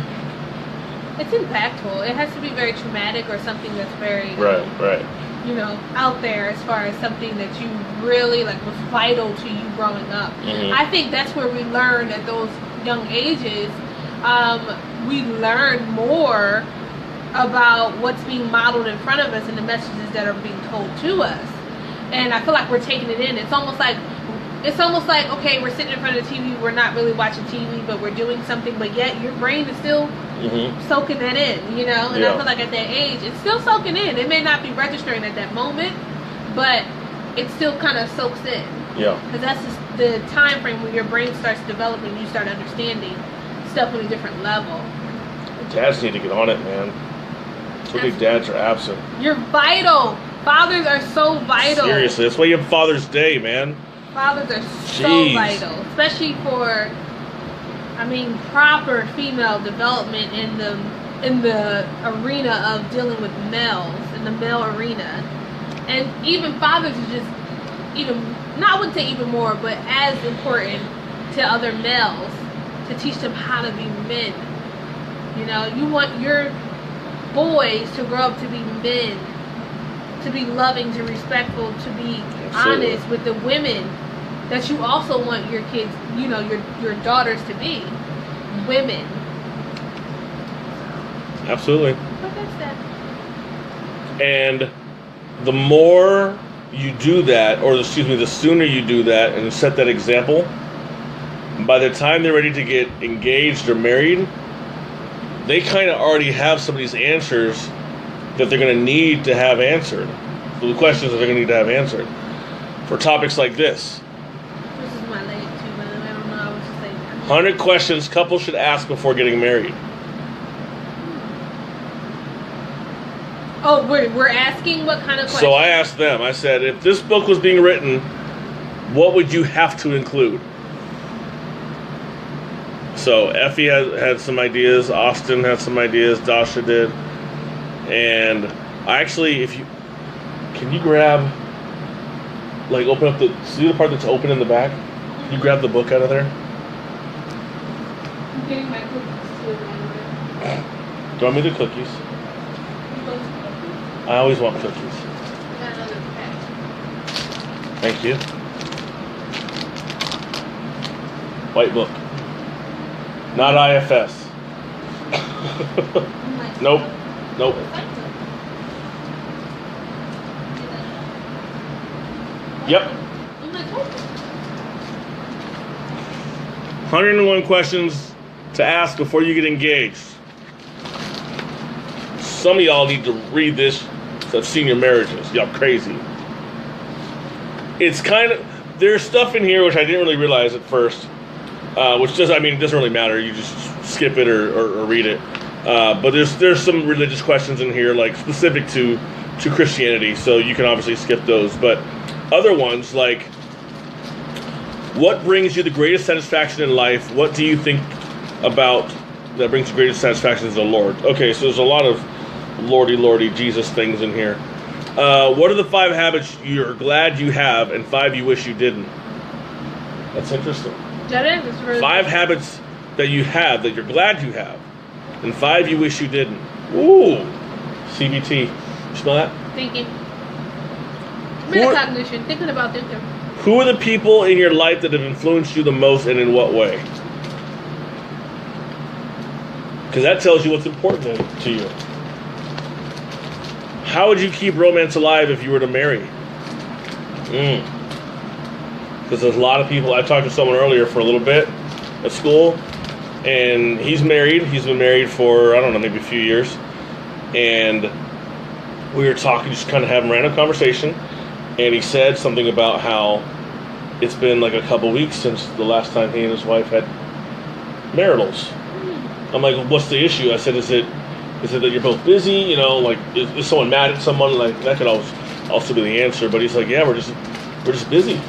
It's impactful. It has to be very traumatic or something that's very right. Out there as far as something that you really was vital to you growing up. Mm-hmm. I think that's where we learn at those young ages. We learn more about what's being modeled in front of us and the messages that are being told to us. And I feel like we're taking it in. It's almost like, okay, we're sitting in front of the TV, we're not really watching TV, but we're doing something, but yet your brain is still soaking that in, And I feel like at that age, it's still soaking in. It may not be registering at that moment, but it still kind of soaks in. Yeah. Because that's just the time frame when your brain starts developing, you start understanding stuff on a different level. Dads need to get on it, man. So many dads are absent. You're vital. Fathers are so vital. Seriously, that's why you have Father's Day, man. Fathers are so vital, especially for, proper female development in the arena of dealing with males, in the male arena. And even fathers are just I wouldn't say even more, but as important to other males to teach them how to be men. You want your boys to grow up to be men, to be loving, to be respectful, to be honest with the women that you also want your kids, your daughters to be women. Absolutely. But that's that. And the more you do that, the sooner you do that and set that example, by the time they're ready to get engaged or married, they kind of already have some of these answers that they're going to need to have answered. So the questions that they're going to need to have answered for topics like this. This is my leg too, by the way. I don't know. I was just saying. 100 questions couples should ask before getting married. Oh, we're asking what kind of questions? So I asked them. I said, if this book was being written, what would you have to include? So Effie had some ideas. Austin had some ideas. Dasha did. And actually, can you grab, open up see the part that's open in the back? Can you grab the book out of there? I'm getting my cookies too. Do you want me the cookies? I always want cookies. Thank you. White book. Not IFS. Nope. Nope. Yep. 101 questions to ask before you get engaged. Some of y'all need to read this so I've seen your marriages. Y'all crazy. It's kind of, there's stuff in here which I didn't really realize at first, which doesn't, I mean, it doesn't really matter. You just skip it or read it. But there's some religious questions in here, like specific to Christianity, so you can obviously skip those. But other ones, like, what brings you the greatest satisfaction in life? What do you think about that brings you greatest satisfaction as the Lord? Okay, so there's a lot of lordy Jesus things in here. What are the 5 habits you're glad you have and 5 you wish you didn't? That's interesting. That is really 5 habits that you have that you're glad you have and 5 you wish you didn't. Ooh, CBT. You smell that? thinking. Metacognition, thinking about thinking. Who are the people in your life that have influenced you the most and in what way? Because that tells you what's important to you. How would you keep romance alive if you were to marry? Because there's a lot of people. I talked to someone earlier for a little bit at school, and he's married. He's been married for, I don't know, maybe a few years. And we were talking, just kind of having a random conversation, and he said something about how it's been like a couple weeks since the last time he and his wife had maritals. I'm like, well, what's the issue? I said, is it that you're both busy? You know, like, is someone mad at someone? Like, that could also be the answer. But he's like, yeah, we're just busy.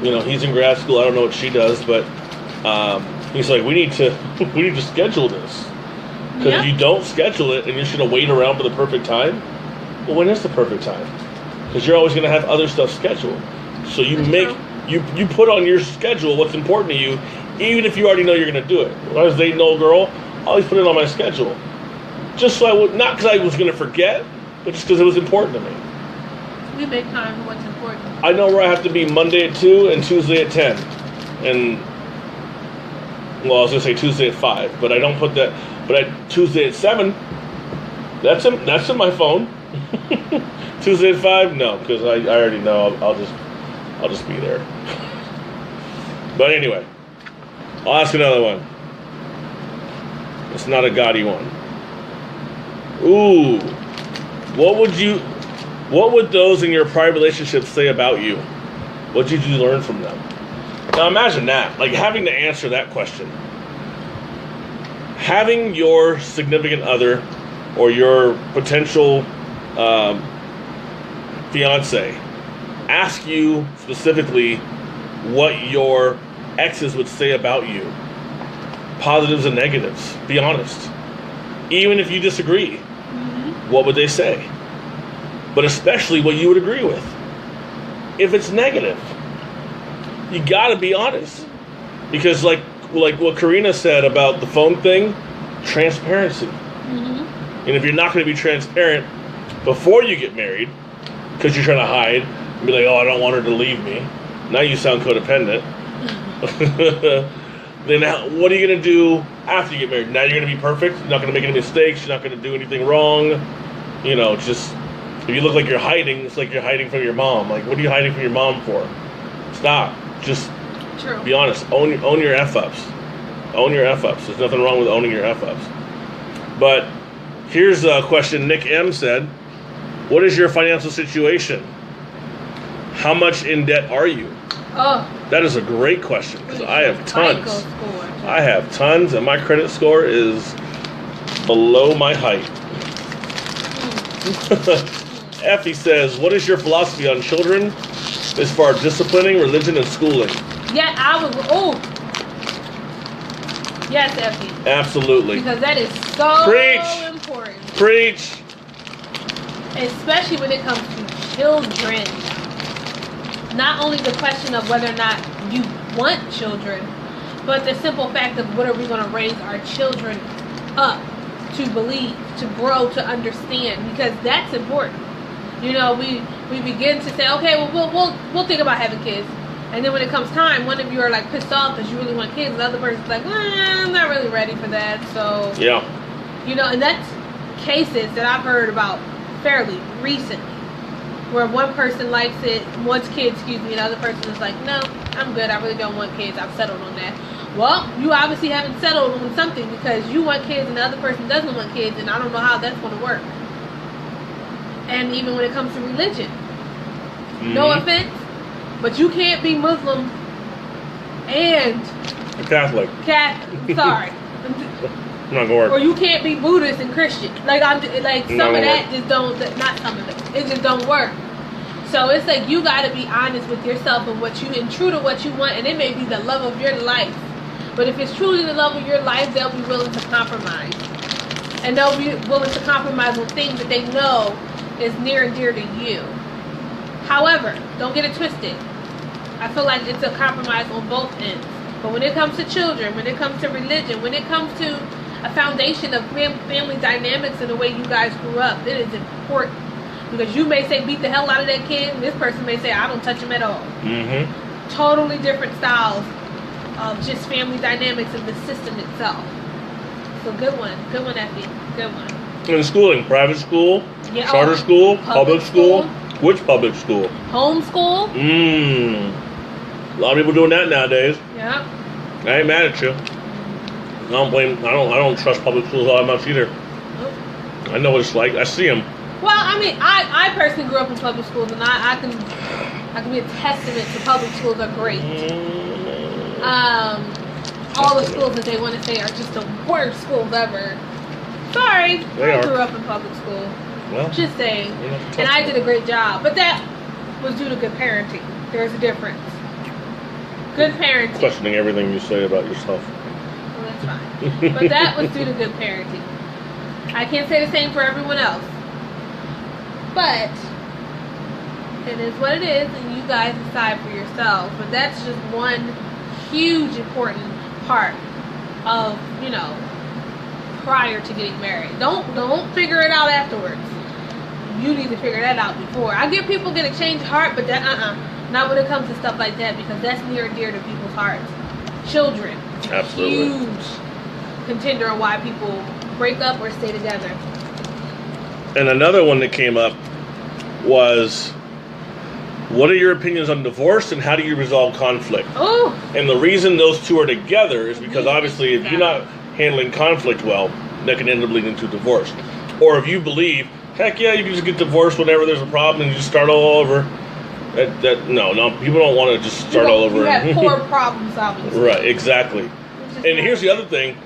You know, he's in grad school. I don't know what she does, but he's like, we need to schedule this. Because if you don't schedule it and you're just going to wait around for the perfect time, well, when is the perfect time? Because you're always going to have other stuff scheduled. So you you put on your schedule what's important to you, even if you already know you're going to do it. When I was dating an old girl, I always put it on my schedule. Just so I would, not because I was going to forget, but just because it was important to me. We make time for what's important. I know where I have to be Monday at 2 and Tuesday at 10. And, well, I was going to say Tuesday at 5, but I don't put that. But Tuesday at 7, that's in my phone. Tuesday at 5, no, because I already know I'll just be there. But anyway, I'll ask another one. It's not a gaudy one. Ooh, what would those in your prior relationships say about you? What did you learn from them? Now imagine that, like having to answer that question. Having your significant other or your potential fiance ask you specifically what your exes would say about you. Positives and negatives. Be honest. Even if you disagree, what would they say? But especially what you would agree with. If it's negative, you gotta be honest. Because like what Karina said about the phone thing, transparency. And if you're not going to be transparent before you get married, because you're trying to hide, and be like, oh, I don't want her to leave me. Now you sound codependent. Then what are you going to do after you get married? Now you're going to be perfect? You're not going to make any mistakes? You're not going to do anything wrong? You know, just, if you look like you're hiding, it's like you're hiding from your mom. Like, what are you hiding from your mom for? Stop. Just True. Be honest. Own your F-ups. Own your F-ups. There's nothing wrong with owning your F-ups. But here's a question Nick M. said. What is your financial situation? How much in debt are you? Oh. That is a great question because I have tons. I have tons and my credit score is below my height. Effie says, what is your philosophy on children as far as disciplining, religion, and schooling? Yeah, yes, Effie. Absolutely. Because that is so important. Preach. Especially when it comes to children. Not only the question of whether or not you want children, but the simple fact of what are we going to raise our children up to believe, to grow, to understand, because that's important. You know, we begin to say, okay, well, we'll think about having kids. And then when it comes time, one of you are like pissed off because you really want kids. The other person's like, I'm not really ready for that. So, yeah. You know, and that's cases that I've heard about fairly recently. Where one person likes it, wants kids, and the other person is like, no, I'm good. I really don't want kids. I've settled on that. Well, you obviously haven't settled on something because you want kids and the other person doesn't want kids, and I don't know how that's going to work. And even when it comes to religion, no offense, but you can't be Muslim and Catholic. Sorry. Not gonna work. Or you can't be Buddhist and Christian. Like some of that just don't. Not some of it. It just don't work. So it's like you got to be honest with yourself and true to what you want. And it may be the love of your life, but if it's truly the love of your life, they'll be willing to compromise, and they'll be willing to compromise on things that they know is near and dear to you. However, don't get it twisted. I feel like it's a compromise on both ends. But when it comes to children, when it comes to religion, when it comes to a foundation of family dynamics and the way you guys grew up, it is important. Because you may say beat the hell out of that kid, and this person may say I don't touch him at all. Mm-hmm. Totally different styles of just family dynamics and the system itself. So good one, Effie, good one. In schooling, private school, charter school, public school. Which public school? Homeschool. A lot of people doing that nowadays. Yeah. I ain't mad at you. I don't trust public schools all that much either. Nope. I know what it's like. I see them. Well, I mean, I personally grew up in public schools, and I can be a testament to public schools are great. All the schools that they want to say are just the worst schools ever. Sorry, I grew up in public school. Well, just saying. And I did a great job. But that was due to good parenting. There's a difference. Good parenting. Questioning everything you say about yourself. Well, that's fine. But that was due to good parenting. I can't say the same for everyone else. But it is what it is, and you guys decide for yourselves. But that's just one huge important part of, prior to getting married. Don't figure it out afterwards. You need to figure that out before. I get people get a change of heart, but that not when it comes to stuff like that, because that's near and dear to people's hearts. Children, absolutely, huge contender on why people break up or stay together. And another one that came up was, what are your opinions on divorce and how do you resolve conflict? Oh. And the reason those two are together is because obviously if you're not handling conflict well, that can end up leading to divorce. Or if you believe, heck yeah, you can just get divorced whenever there's a problem and you just start all over. No, people don't want to just start all over. You have poor problem solving. Right, exactly. And here's the other thing.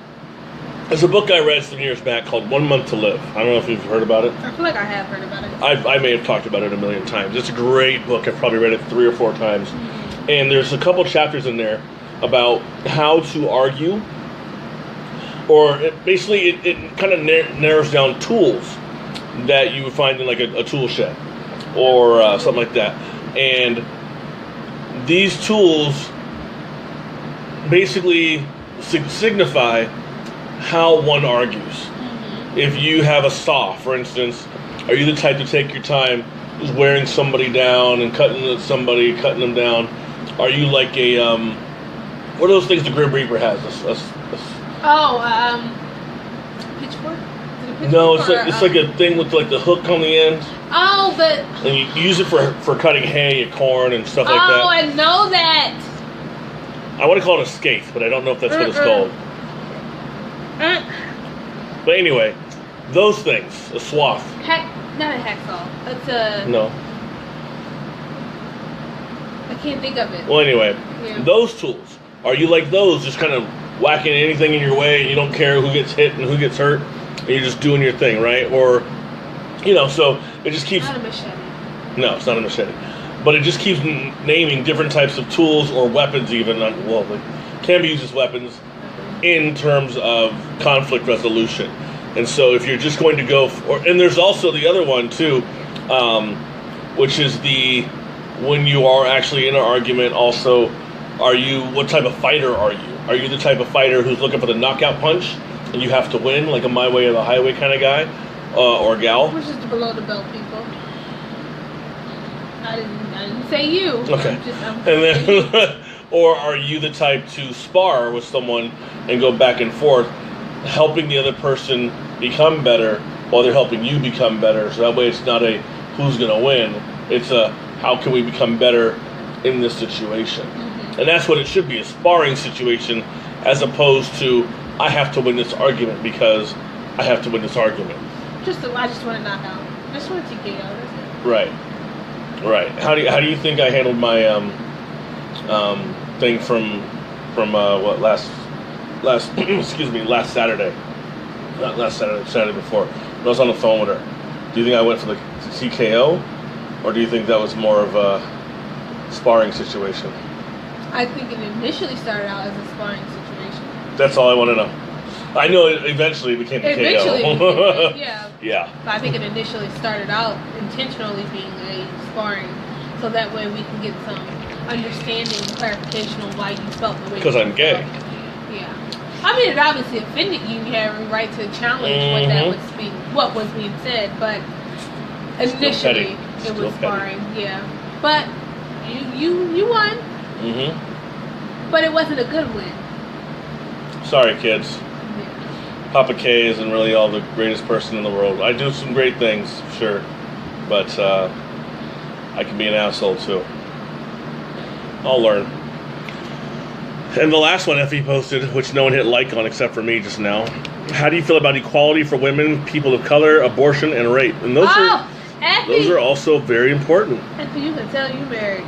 There's a book I read some years back called 1 Month to Live. I don't know if you've heard about it. I feel like I have heard about it. I may have talked about it a million times. It's a great book. I've probably read it 3 or 4 times. Mm-hmm. And there's a couple chapters in there about how to argue. Or it kind of narrows down tools that you would find in like a tool shed. Or something like that. And these tools basically signify how one argues. Mm-hmm. If you have a saw, for instance, are you the type to take your time just wearing somebody down and cutting them down? Are you like a what are those things the Grim Reaper has? Pitchfork? No, it's like a thing with like the hook on the end. Oh, but and you use it for cutting hay and corn and stuff like that. Oh, I know that. I want to call it a scathe, but I don't know if that's what it's called. But anyway, those things, a swath. Not a hacksaw. It's a... No. I can't think of it. Well, anyway, those tools. Are you like those, just kind of whacking anything in your way and you don't care who gets hit and who gets hurt? And you're just doing your thing, right? Or, so it just keeps... Not a machete. No, it's not a machete. But it just keeps naming different types of tools or weapons even. Well, they can be used as weapons in terms of conflict resolution. And so if you're just going to go... and there's also the other one, too, which is when you are actually in an argument also, what type of fighter are you? Are you the type of fighter who's looking for the knockout punch and you have to win, like a my way or the highway kind of guy or gal? Which is the below the belt people. I one. Say you. Okay. And then, or are you the type to spar with someone and go back and forth, helping the other person become better while they're helping you become better? So that way it's not a who's going to win. It's a how can we become better in this situation? Mm-hmm. And that's what it should be, a sparring situation, as opposed to I have to win this argument because I have to win this argument. I just want to knock out. I just want to TKO. That's it. Right. How do you think I handled my thing from what last excuse me, last Saturday? Not last Saturday, Saturday before. When I was on the phone with her. Do you think I went for the TKO, or do you think that was more of a sparring situation? I think it initially started out as a sparring situation. That's all I want to know. I know it eventually became a KO. Yeah. Yeah. But I think it initially started out intentionally being a sparring, so that way we can get some understanding and clarification on why you felt the way. Because I'm gay. Yeah. I mean, it obviously offended you. You have a right to challenge what was being said, but initially it was sparring. Yeah. But you won. Mm-hmm. But it wasn't a good win. Sorry, kids. Papa K isn't really all the greatest person in the world. I do some great things, sure, but I can be an asshole too. I'll learn. And the last one Effie posted, which no one hit like on except for me just now. How do you feel about equality for women, people of color, abortion, and rape? And those are also very important. Effie, you can tell you married.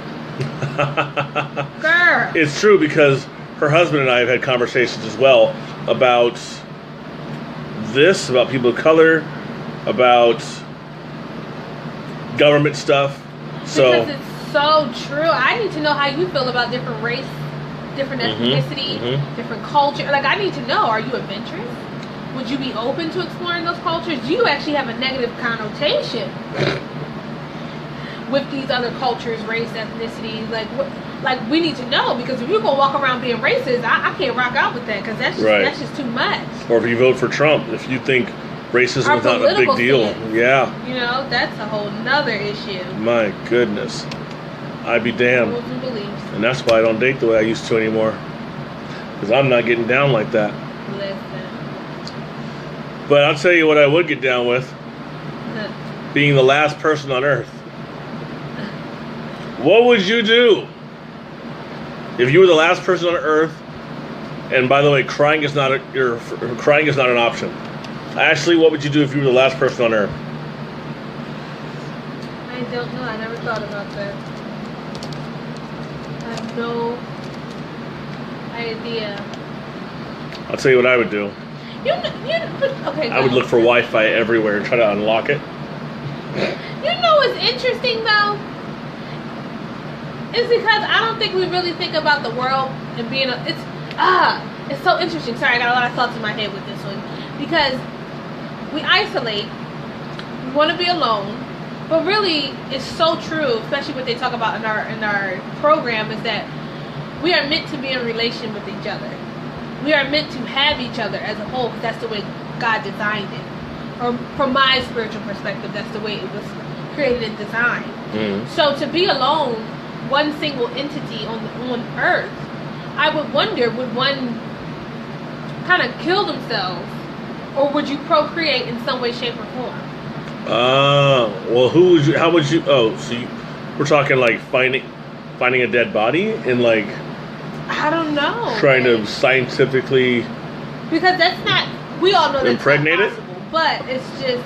Girl. It's true, because her husband and I have had conversations as well about this, about people of color, about government stuff. Because it's so true. I need to know how you feel about different race, different ethnicity, different culture. Like, I need to know, are you adventurous? Would you be open to exploring those cultures? Do you actually have a negative connotation with these other cultures, race, ethnicity? Like, we need to know, because if you're going to walk around being racist, I can't rock out with that, because that's just too much. Or if you vote for Trump, if you think racism is not a big deal. Stance, yeah. You know, that's a whole nother issue. My goodness. I'd be damned. And that's why I don't date the way I used to anymore. Because I'm not getting down like that. Listen. But I'll tell you what I would get down with. Being the last person on Earth. What would you do if you were the last person on Earth? And by the way, crying is not an option. Ashley, what would you do if you were the last person on Earth? I don't know. I never thought about that. I have no idea. I'll tell you what I would do. Okay. I would look for Wi-Fi everywhere and try to unlock it. You know what's interesting though? It's because I don't think we really think about the world and being it's so interesting. Sorry, I got a lot of thoughts in my head with this one. Because we isolate, we want to be alone, but really it's so true, especially what they talk about in our program, is that we are meant to be in relation with each other. We are meant to have each other as a whole, because that's the way God designed it. Or from my spiritual perspective, that's the way it was created and designed. Mm-hmm. So to be alone, one single entity on Earth, I would wonder, would one kind of kill themselves, or would you procreate in some way, shape, or form? Well, how would you? Oh, so we're talking like finding a dead body and like, I don't know, trying to scientifically, because that's not. We all know that's impregnate not possible, but it's just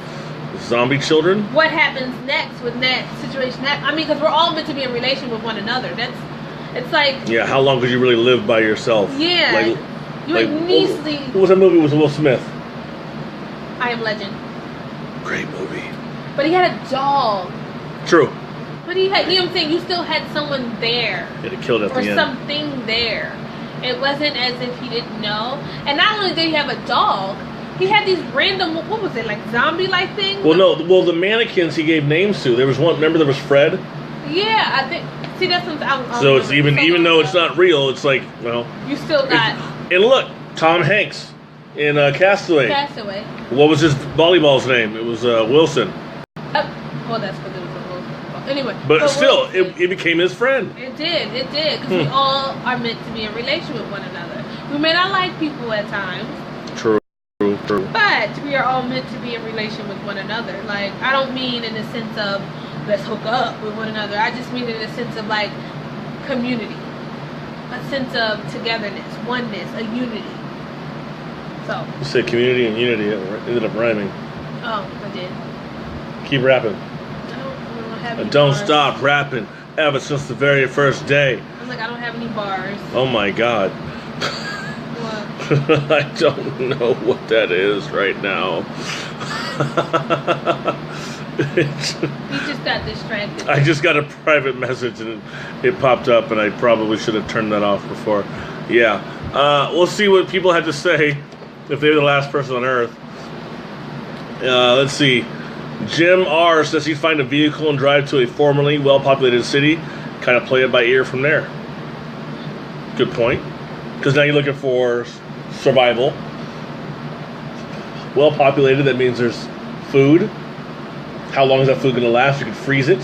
zombie children. What happens next with that situation? I mean, because we're all meant to be in relation with one another. It's like, yeah. How long could you really live by yourself? Yeah, like, you would easily. What was that movie with Will Smith? I Am Legend. Great movie. But he had a dog. True. But he had, you know what I'm saying? You still had someone there. Yeah, he killed at the end. Or something there. It wasn't as if he didn't know. And not only did he have a dog, he had these random, what was it, like zombie-like things? Well, no. Well, the mannequins he gave names to. There was one. Remember, there was Fred. Yeah, I think. See, that's something. So it's even though it's not real, it's like, well. You still got. And look, Tom Hanks in Castaway. What was his volleyball's name? It was Wilson. Well, that's because it was a Wilson. Anyway. But still, it became his friend. It did. Because we all are meant to be in relation with one another. We may not like people at times. True. But we are all meant to be in relation with one another. Like, I don't mean in the sense of let's hook up with one another. I just mean in the sense of like community, a sense of togetherness, oneness, a unity. So you said community and unity. It ended up rhyming. Oh, I did. Keep rapping. I don't Don't stop rapping ever since the very first day. I'm like, I don't have any bars. Oh my God. What? I don't know what that is right now. He just got distracted. I just got a private message and it popped up, and I probably should have turned that off before. Yeah. We'll see what people had to say if they were the last person on Earth. Let's see. Jim R. says he'd find a vehicle and drive to a formerly well-populated city, kind of play it by ear from there. Good point. Because now you're looking for survival. Well-populated, that means there's food. How long is that food going to last? You can freeze it.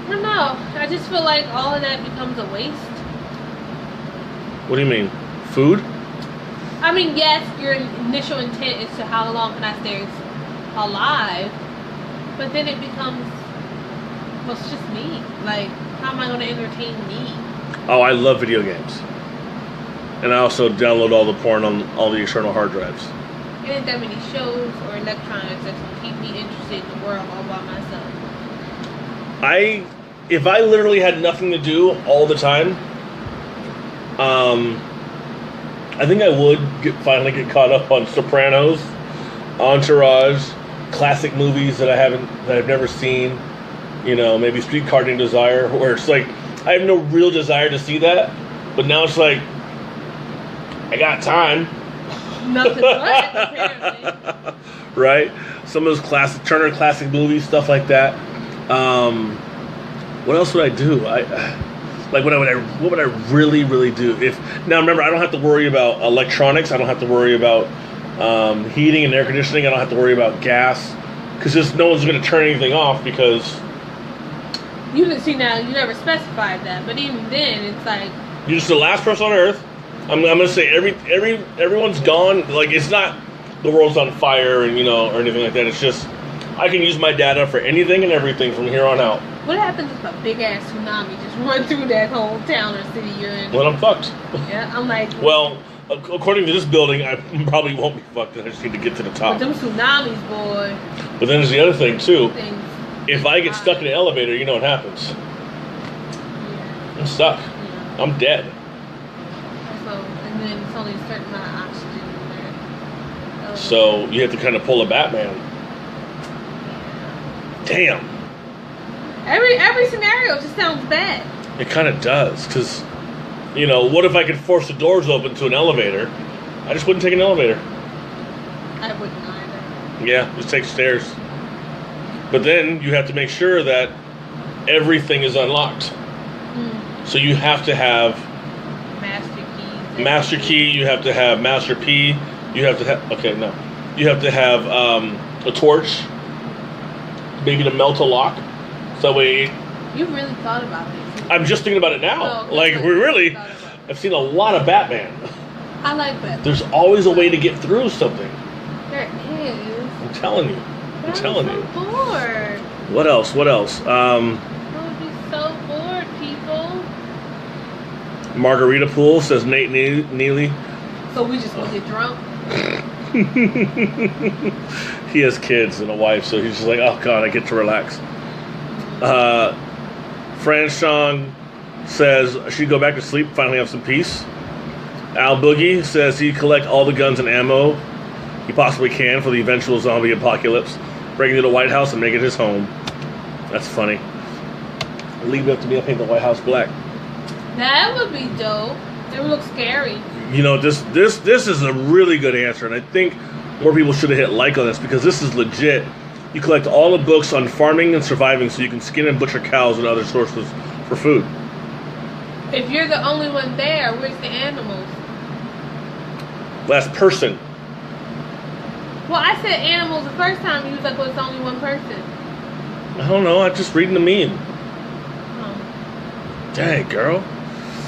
I don't know. I just feel like all of that becomes a waste. What do you mean? Food? I mean, yes, your initial intent is to how long can I stay alive, but then it becomes, well, it's just me. Like, how am I going to entertain me? Oh, I love video games. And I also download all the porn on all the external hard drives. There ain't that many shows or electronics that can keep me interested in the world all by myself. If I literally had nothing to do all the time, I think I would finally get caught up on Sopranos, Entourage, classic movies that I've never seen. You know, maybe Streetcar Named Desire, where it's like I have no real desire to see that, but now it's like I got time. Nothing but, apparently. Right? Some of those Turner classic movies, stuff like that. What else would I do? What would I really, really do? Now remember, I don't have to worry about electronics. I don't have to worry about heating and air conditioning. I don't have to worry about gas, because just no one's going to turn anything off because you never specified that, but even then, it's like you're just the last person on Earth. I'm going to say everyone's gone. Like, it's not the world's on fire and or anything like that. It's just I can use my data for anything and everything from here on out. What happens if a big ass tsunami just run through that whole town or city you're in? Well, I'm fucked. Yeah, I'm like. Well, according to this building, I probably won't be fucked. I just need to get to the top. But them tsunamis, boy. But then there's the other thing too. Things. If I get stuck in an elevator, you know what happens. Yeah. I'm stuck. Yeah. I'm dead. And then it's only a certain amount of oxygen in there. So you have to kind of pull a Batman. Damn. Every scenario just sounds bad. It kind of does, because, what if I could force the doors open to an elevator? I just wouldn't take an elevator. I wouldn't either. Yeah, just take stairs. But then you have to make sure that everything is unlocked. So you have to have master key, you have to have master P, you have to have, you have to have a torch, maybe to melt a lock. So that way... You really thought about this. I'm just thinking about it now. Oh, like, I've seen a lot of Batman. I like Batman. There's always a way to get through something. There is. I'm telling you. I'm telling you. Bored. What else? I would be so bored, people. Margarita Pool, says Nate Neely. So we just gonna get drunk? He has kids and a wife, so he's just like, oh God, I get to relax. Fran Shong says she'd go back to sleep, finally have some peace. Al Boogie says he'd collect all the guns and ammo he possibly can for the eventual zombie apocalypse, break into the White House and make it his home. That's funny. Leave it up to me, I'll paint the White House black. That would be dope. It would look scary. This is a really good answer, and I think more people should have hit like on this, because this is legit. You collect all the books on farming and surviving so you can skin and butcher cows and other sources for food. If you're the only one there, where's the animals? Last person. Well, I said animals the first time. You was like, well, it's only one person. I don't know. I'm just reading the meme. Oh. Dang, girl.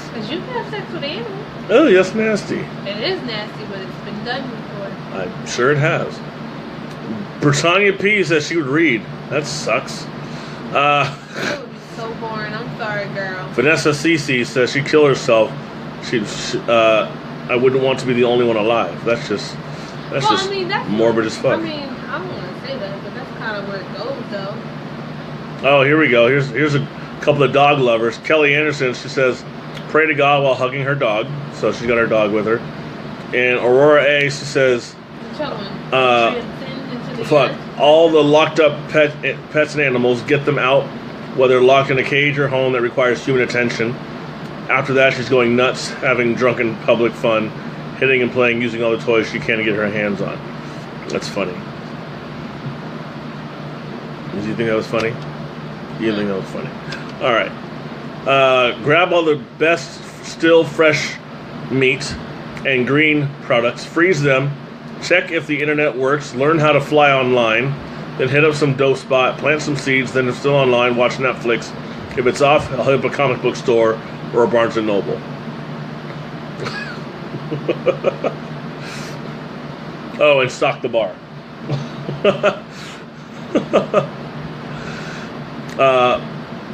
Because you can have sex with animals. Oh, that's nasty. It is nasty, but it's been done before. I'm sure it has. Britannia P says she would read. That sucks. It would be so boring. I'm sorry, girl. Vanessa Cece says she'd kill herself. I wouldn't want to be the only one alive. That's just that's morbid as fuck. I mean, I don't want to say that, but that's kind of where it goes, though. Oh, here we go. Here's a couple of dog lovers. Kelly Anderson, she says, pray to God while hugging her dog. So she's got her dog with her. And Aurora A, she says, fuck, all the locked up pets and animals, get them out, whether locked in a cage or home that requires human attention. After that, she's going nuts, having drunken public fun, hitting and playing, using all the toys she can to get her hands on. That's funny. Did you think that was funny? You didn't think that was funny. All right. Grab all the best, still fresh meat and green products, freeze them, check if the internet works, learn how to fly online, then hit up some dope spot, plant some seeds, then if still online, watch Netflix. If it's off, I'll hit up a comic book store or a Barnes & Noble. Oh, and stock the bar.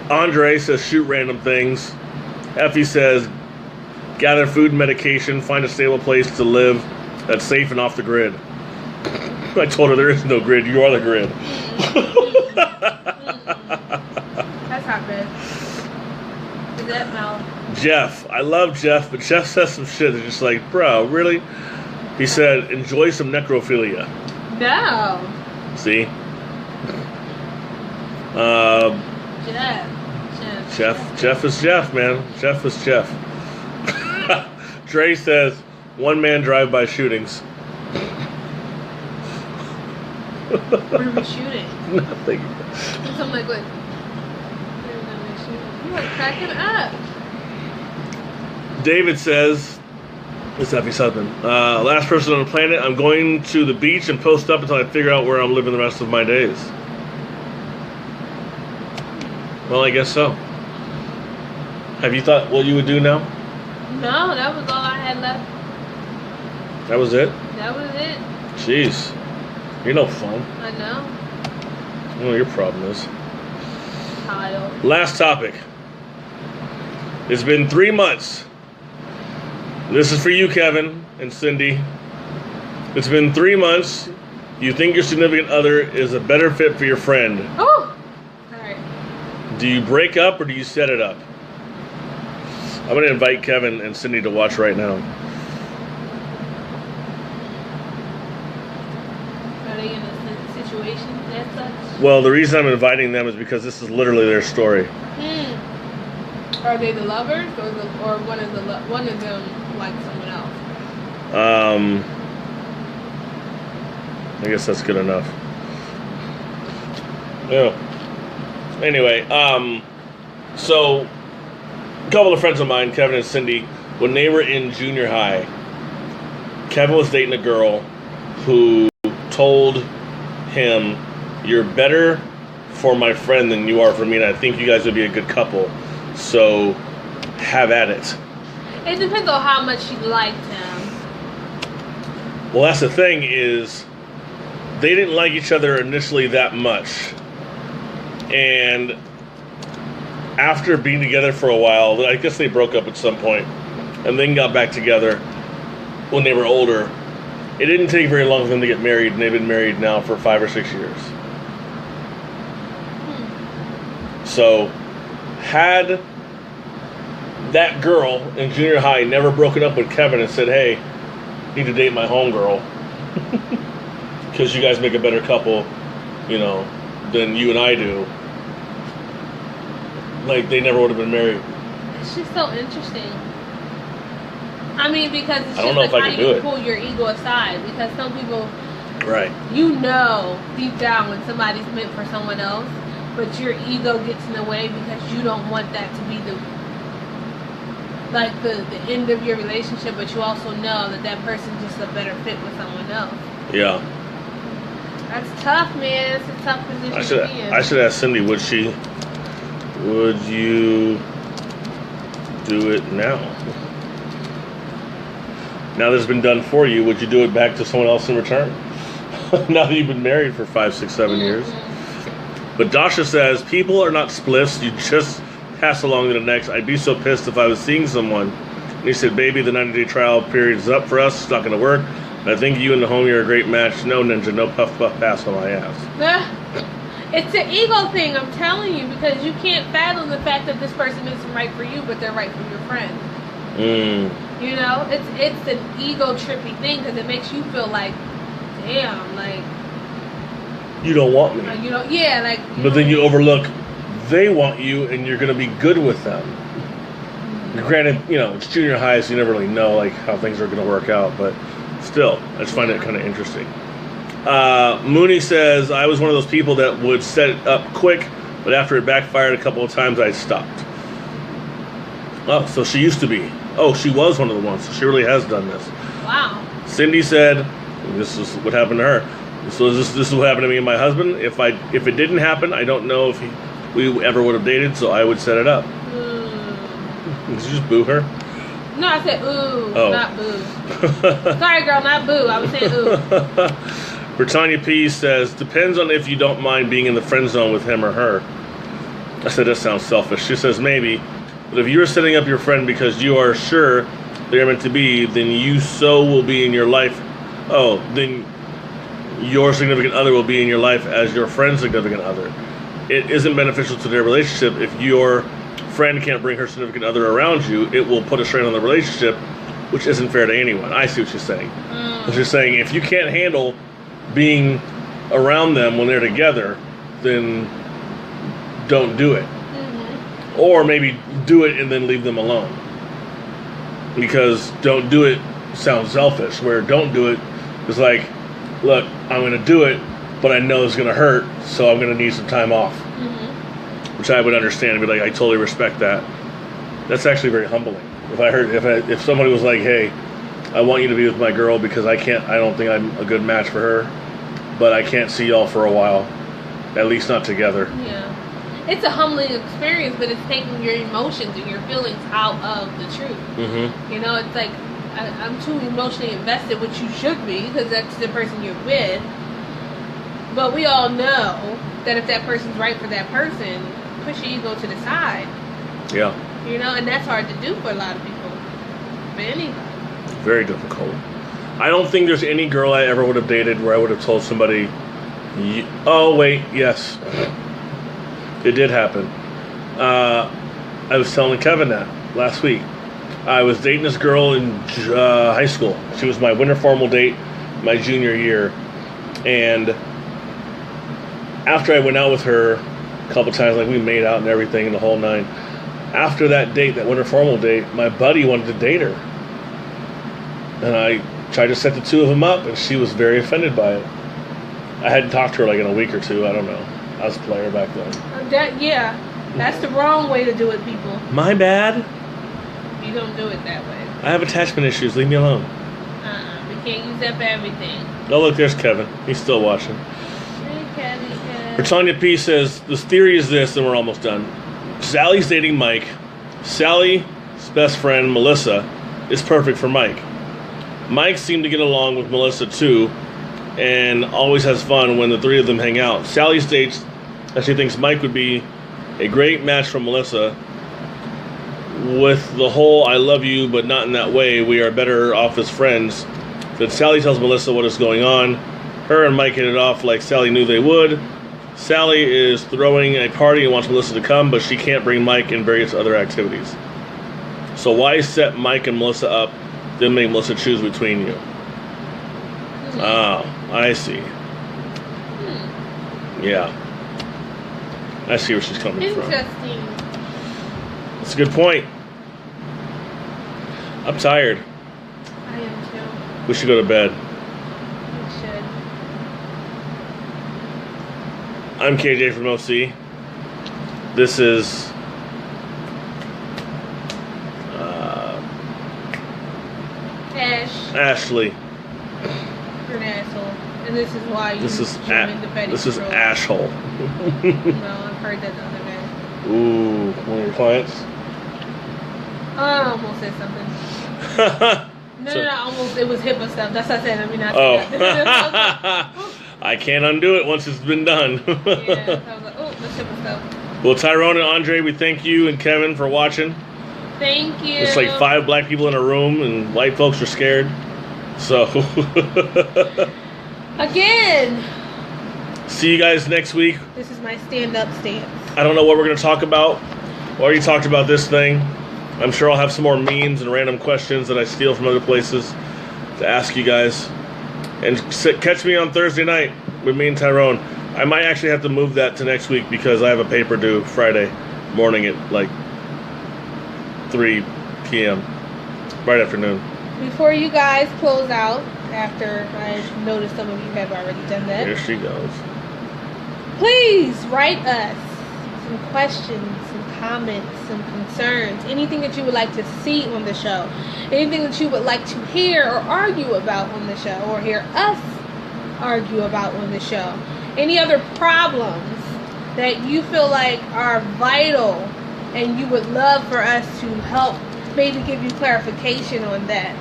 Andre says shoot random things. Effie says gather food and medication, find a stable place to live that's safe and off the grid. I told her there is no grid, you are the grid. That's not good. Is that Mel? Jeff, I love Jeff, but Jeff says some shit that's just like, bro, really? He said, enjoy some necrophilia. No. See? Jeff is Jeff, man. Jeff is Jeff. Dre says, one man drive-by shootings. What are we shooting? Nothing. Something like what? You are cracking up. David says, it's Effie's husband. Last person on the planet, I'm going to the beach and post up until I figure out where I'm living the rest of my days. Well, I guess so. Have you thought what you would do now? No, that was all I had left. That was it? That was it. Jeez. You're no fun. I know. I know what your problem is. Kyle. Last topic. It's been 3 months. This is for you, Kevin and Cindy. It's been 3 months. You think your significant other is a better fit for your friend. Oh! Alright. Do you break up or do you set it up? I'm going to invite Kevin and Cindy to watch right now. Are they in a situation as such? Well, the reason I'm inviting them is because this is literally their story. Are they the lovers or one of them like someone else? I guess that's good enough. Yeah. Anyway, so a couple of friends of mine, Kevin and Cindy, when they were in junior high, Kevin was dating a girl who told him, "You're better for my friend than you are for me, and I think you guys would be a good couple. So have at it." It depends on how much she liked him. Well, that's the thing is, they didn't like each other initially that much. And after being together for a while, I guess they broke up at some point, and then got back together when they were older. It didn't take very long for them to get married, and they've been married now for 5 or 6 years. So, had that girl in junior high never broken up with Kevin and said, "Hey, I need to date my homegirl because you guys make a better couple, than you and I do," like, they never would have been married. It's just so interesting. I mean, because it's I don't just know like if I how can you do it. pull your ego aside. Because some people, Right. deep down when somebody's meant for someone else, but your ego gets in the way because you don't want that to be the end of your relationship, but you also know that person's just a better fit with someone else. Yeah. That's tough, man. It's a tough position to be in. I should ask Cindy, would you do it now? Now that it's been done for you, would you do it back to someone else in return? Now that you've been married for 5, 6, 7 years. But Dasha says, people are not spliffs, you just pass along to the next. I'd be so pissed if I was seeing someone and he said, baby, the 90-day trial period is up for us, it's not going to work. And I think you and the homie are a great match. No, Ninja, no puff pass on my ass. It's an ego thing, I'm telling you, because you can't fathom the fact that this person isn't right for you, but they're right for your friend. You know, it's an ego trippy thing because it makes you feel like, damn, like you don't want me. You know, yeah, like. But then you overlook they want you, and you're going to be good with them. Granted, you know, it's junior high, so you never really know like how things are going to work out, but still, I just find it kind of interesting. Mooney says, I was one of those people that would set it up quick, but after it backfired a couple of times, I stopped. Oh, so she used to be. Oh, she was one of the ones. So she really has done this. Wow. Cindy said, this is what happened to her. So this is what happened to me and my husband. If it didn't happen, I don't know if we ever would have dated, so I would set it up. Did you just boo her? No, I said ooh, not boo. Sorry, girl, not boo. I was saying ooh. Britannia P says, depends on if you don't mind being in the friend zone with him or her. I said, that sounds selfish. She says, maybe. But if you are setting up your friend because you are sure they are meant to be, then you so will be in your life. Oh, then your significant other will be in your life as your friend's significant other. It isn't beneficial to their relationship if your friend can't bring her significant other around you. It will put a strain on the relationship, which isn't fair to anyone. I see what she's saying. She's saying if you can't handle being around them when they're together, then don't do it. Or maybe do it and then leave them alone. Because don't do it sounds selfish, where don't do it is like, look, I'm going to do it, but I know it's going to hurt, so I'm going to need some time off. Which I would understand and be like, I totally respect that. That's actually very humbling. If somebody was like, hey, I want you to be with my girl because I don't think I'm a good match for her, but I can't see y'all for a while, at least not together. Yeah. It's a humbling experience, but it's taking your emotions and your feelings out of the truth. You know, it's like, I'm too emotionally invested, which you should be, because that's the person you're with. But we all know that if that person's right for that person, push your ego to the side. Yeah. You know, and that's hard to do for a lot of people. For anybody. Very difficult. I don't think there's any girl I ever would have dated where I would have told somebody, oh, wait, yes. It did happen. I was telling Kevin that last week. I was dating this girl in high school. She was my winter formal date my junior year. And after I went out with her a couple times, like we made out and everything and the whole nine, after that date, that winter formal date, my buddy wanted to date her. And I tried to set the two of them up, and she was very offended by it. I hadn't talked to her like in a week or two. I don't know. I was a player back then. That's the wrong way to do it, people. My bad. You don't do it that way. I have attachment issues. Leave me alone. We can't use that for everything. Oh, look, there's Kevin. He's still watching. Hey, Kevin. Britannia P says, the theory is this, and we're almost done. Sally's dating Mike. Sally's best friend, Melissa, is perfect for Mike. Mike seemed to get along with Melissa, too, and always has fun when the three of them hang out. Sally states that she thinks Mike would be a great match for Melissa. With the whole I love you, but not in that way, we are better off as friends. Then Sally tells Melissa what is going on. Her and Mike hit it off like Sally knew they would. Sally is throwing a party and wants Melissa to come, but she can't bring Mike and various other activities. So why set Mike and Melissa up, then make Melissa choose between you? Oh, I see. Yeah. I see where she's coming from. Interesting. That's a good point. I'm tired. I am too. We should go to bed. We should. I'm KJ from OC. This is Ash. Ashley. You're an asshole. And this is why you This is jump into petty this is control. asshole. No, I've heard that the other day. Ooh, one of your clients? I almost said something. No, almost. It was HIPAA stuff. That's what I said. I mean, I said that. I can't undo it once it's been done. Yeah, I was like, oh, that's HIPAA stuff. Well, Tyrone and Andre, we thank you and Kevin for watching. Thank you. It's like 5 black people in a room and white folks are scared. So, again, see you guys next week. this is my stand-up stance. I don't know what we're going to talk about. We already talked about this thing. I'm sure I'll have some more memes and random questions that I steal from other places to ask you guys. And catch me on Thursday night with me and Tyrone. I might actually have to move that to next week because I have a paper due Friday morning at like 3 p.m. Right afternoon. Before you guys close out, after I noticed some of you have already done that, Here she goes. please write us some questions, some comments, some concerns, anything that you would like to see on the show, anything that you would like to hear or argue about on the show, or hear us argue about on the show, any other problems that you feel like are vital and you would love for us to help maybe give you clarification on that,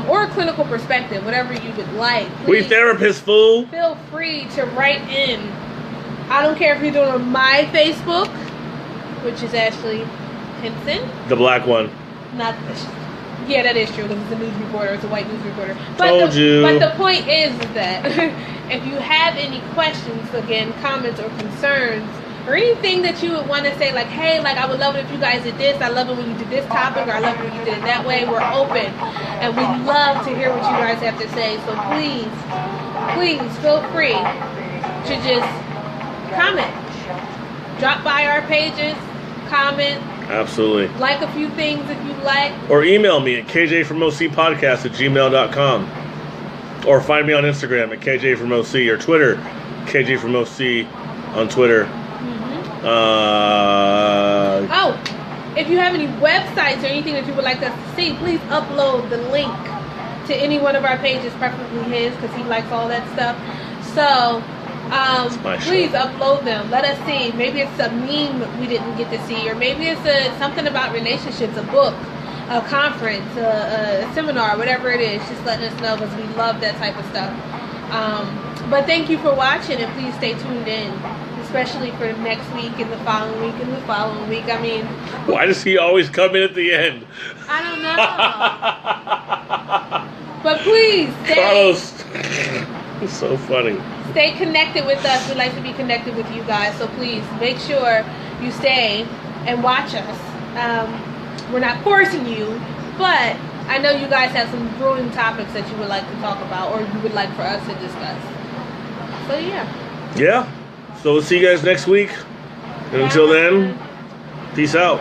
or a clinical perspective, whatever you would like. We therapists, fool. Feel free to write in. I don't care if you're doing it on my Facebook, which is Ashley Henson. The black one. Not, yeah, that is true because it's a news reporter. It's a white news reporter. Told you. But the point is that if you have any questions, again, comments or concerns, or anything that you would want to say, like, hey, like, I would love it if you guys did this. I love it when you did this topic, or I love it when you did it that way. We're open, and we love to hear what you guys have to say. So please feel free to just comment. Drop by our pages, comment. Absolutely. Like a few things if you like. Or email me at kjfromocpodcast@gmail.com. Or find me on Instagram at kjfromoc, or Twitter, kjfromoc on Twitter. If you have any websites or anything that you would like us to see, please upload the link to any one of our pages, preferably his, because he likes all that stuff. So, please upload them. Let us see. Maybe it's a meme we didn't get to see, or maybe it's something about relationships, a book, a conference, a seminar, whatever it is. Just let us know because we love that type of stuff. But thank you for watching, and please stay tuned in, especially for next week and the following week and the following week. I mean, why does he always come in at the end? I don't know. But please stay. Carlos. It's so funny. Stay connected with us. We like to be connected with you guys. So please make sure you stay and watch us. We're not forcing you, but I know you guys have some brewing topics that you would like to talk about, or you would like for us to discuss. So yeah. Yeah. So we'll see you guys next week. And until then, peace out.